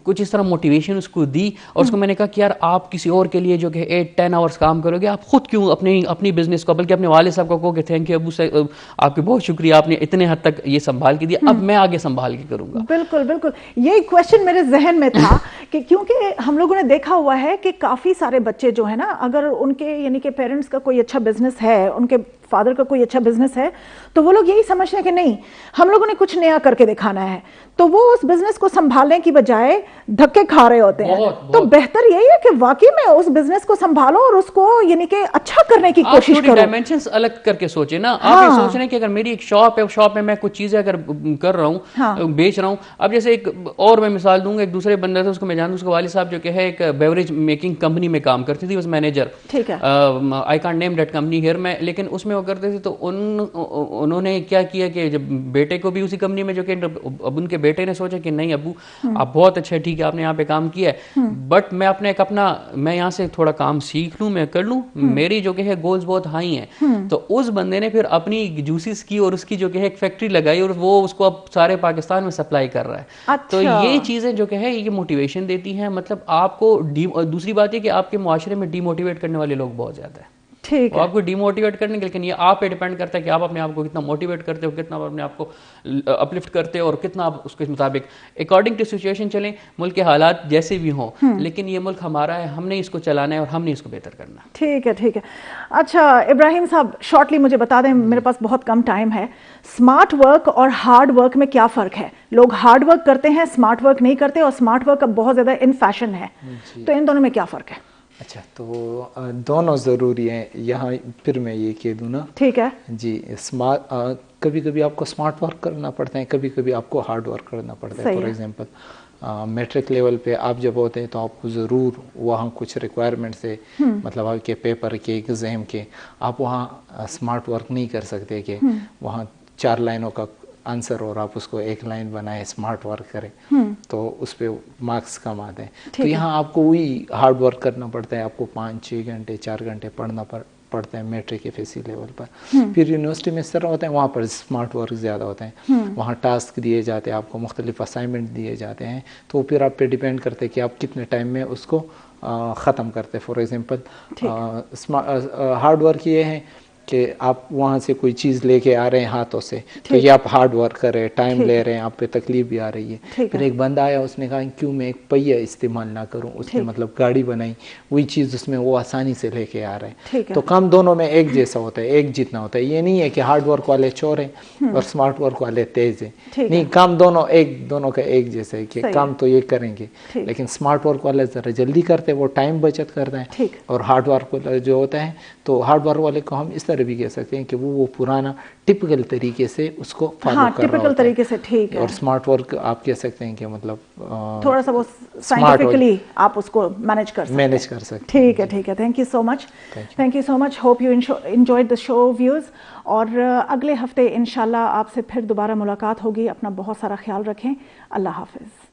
کچھ اس طرح موٹیویشن اس کو دی, اور اس کو میں نے کہا کہ یار آپ کسی اور کے لیے جو کہ 8-10 hours کام کرو گے, آپ خود کیوں اپنی بزنس کو, بلکہ اپنے والد صاحب کو کہو کہ تھینک یو ابو سے, آپ کی بہت شکریہ, آپ نے اتنے حد تک یہ سنبھال کے دیا, اب میں آگے سنبھال کے کروں گا. بالکل بالکل, یہ کویشچن میرے ذہن میں تھا کہ کیونکہ ہم لوگوں نے دیکھا ہوا ہے کہ کافی سارے بچے جو ہے نا, اگر ان کے یعنی کہ پیرنٹس کا کوئی اچھا بزنس ہے, ان کے فادر کا کوئی اچھا بزنس ہے, تو وہ لوگ یہی سمجھتے ہیں کہ نہیں ہم لوگوں نے کچھ نیا کر کے دکھانا ہے, تو وہ اس بزنس کو سنبھالنے کی بجائے دھکے کھا رہے ہوتے ہیں. تو بہتر یہی ہے کہ واقعی میں اس بزنس کو سنبھالو اور اس کو یعنی کہ اچھا کرنے کی کوشش کرو. ڈائمینشنز الگ کر کے سوچیں نا, آپ یہ سوچ رہے ہیں کہ اگر میری ایک شاپ ہے, شاپ میں کوچھ چیزیں اگر کر رہا ہوں, بیچ رہا ہوں. اب جیسے ایک اور میں مثال دوں گا, ایک دوسرے بندے تھے, اس کو میں جانتا ہوں, اس کے والد صاحب جو کہ ہے ایک بیوریج میکنگ کمپنی میں کام کرتی تھی, اس manager, I can't name that company here میں, لیکن اس میں وہ کرتے تھے. تو انہوں نے کیا کیا کہ جب بیٹے کو بھی اسی کمپنی میں, جو کہ اب ان کے بیٹے نے سوچا کہ نہیں ابو آپ بہت اچھا, ٹھیک ہے آپ نے یہاں پہ کام کیا ہے, بٹ میں اپنے ایک اپنا میں یہاں سے تھوڑا کام سیکھ لوں, میں کر لوں, میری جو کہ ہے گولز بہت ہائی ہیں. تو اس بندے نے پھر اپنی جوسز کی اور اس کی جو کہ ہے ایک فیکٹری لگائی, اور وہ اس کو اب سارے پاکستان میں سپلائی کر رہا ہے. تو یہ چیزیں جو کہ ہے یہ موٹیویشن دیتی ہیں, مطلب آپ کو. دوسری بات یہ کہ آپ کے معاشرے میں ڈی موٹیویٹ کرنے والے لوگ بہت زیادہ ہیں, آپ کو ڈی موٹیویٹ کرنے کے, لیکن یہ آپ پہ ڈیپینڈ کرتا ہے کہ آپ اپنے آپ کو کتنا موٹیویٹ کرتے ہو, کتنا اپنے آپ کو اپلفٹ کرتے ہو, اور کتنا آپ اس کے مطابق اکارڈنگ ٹو سچویشن چلیں. ملک کے حالات جیسے بھی ہوں, لیکن یہ ملک ہمارا ہے, ہم نے اس کو چلانا ہے اور ہم نے اس کو بہتر کرنا ہے. ٹھیک ہے ٹھیک ہے. اچھا ابراہیم صاحب, شارٹلی مجھے بتا دیں, میرے پاس بہت کم ٹائم ہے, اسمارٹ ورک اور ہارڈ ورک میں کیا فرق ہے؟ لوگ ہارڈ ورک کرتے ہیں, اسمارٹ ورک نہیں کرتے, اور اسمارٹ ورک اب بہت زیادہ ان فیشن ہے, تو ان دونوں میں کیا فرق ہے؟ اچھا, تو دونوں ضروری ہیں. یہاں پھر میں یہ کہہ دوں نا, ٹھیک ہے جی, کبھی کبھی آپ کو اسمارٹ ورک کرنا پڑتا ہے, کبھی کبھی آپ کو ہارڈ ورک کرنا پڑتا ہے. فار ایگزامپل میٹرک لیول پہ آپ جب ہوتے ہیں تو آپ کو ضرور وہاں کچھ ریکوائرمنٹس ہے, مطلب آپ کے پیپر کے, ایگزام کے, آپ وہاں اسمارٹ ورک نہیں کر سکتے کہ وہاں 4 لائنوں کا آنسر اور آپ اس کو 1 لائن بنائے, اسمارٹ ورک کریں, تو اس پہ مارکس کم آتے ہیں. تو یہاں آپ کو وہی ہارڈ ورک کرنا پڑتا ہے, آپ کو 5-6 گھنٹے 4 گھنٹے پڑھنا پڑتا ہے میٹرک کے فیسی لیول پر. پھر یونیورسٹی میں اس طرح ہوتا ہے, وہاں پر اسمارٹ ورک زیادہ ہوتے ہیں, وہاں ٹاسک دیے جاتے ہیں, آپ کو مختلف اسائنمنٹ دیے جاتے ہیں, تو پھر آپ پہ ڈیپینڈ کرتے ہیں کہ آپ کتنے ٹائم میں اس کو ختم کرتے. فار ایگزامپل ہارڈ ورک یہ ہے کہ آپ وہاں سے کوئی چیز لے کے آ رہے ہیں ہاتھوں سے, تو یہ آپ ہارڈ ورک کر رہے ہیں, ٹائم لے رہے ہیں, آپ پہ تکلیف بھی آ رہی ہے. پھر ایک بندہ آیا, اس نے کہا کیوں میں ایک پہیہ استعمال نہ کروں, اس نے مطلب گاڑی بنائی, وہی چیز اس میں وہ آسانی سے لے کے آ رہے ہیں. تو کام دونوں میں ایک جیسا ہوتا ہے, ایک جتنا ہوتا ہے. یہ نہیں ہے کہ ہارڈ ورک والے چور ہیں اور اسمارٹ ورک والے تیز ہیں, نہیں, کام دونوں کا ایک جیسا ہے کہ کام تو یہ کریں گے, لیکن اسمارٹ ورک والے ذرا جلدی کرتے, وہ ٹائم بچت کرتے ہیں, اور ہارڈ ورک والے جو ہوتا ہے, تو ہارڈ ورک والے کو ہم اس طرح بھی کہہ سکتے ہیں کہ وہ پرانا ٹپکل طریقے سے اس کو فالو کر رہا ہوتا ہے, طریقے سے. ٹھیک ہے. اور اسمارٹ ورک آپ کہہ سکتے ہیں کہ مطلب تھوڑا سا وہ سائنٹیفکلی آپ اس کو مینیج کر سکتے ہیں. ٹھیک ہے ٹھیک ہے. Thank you so much, thank you so much. Hope you enjoyed the show views, اور اگلے ہفتے انشاءاللہ آپ سے پھر دوبارہ ملاقات ہوگی. اپنا بہت سارا خیال رکھیں. اللہ حافظ.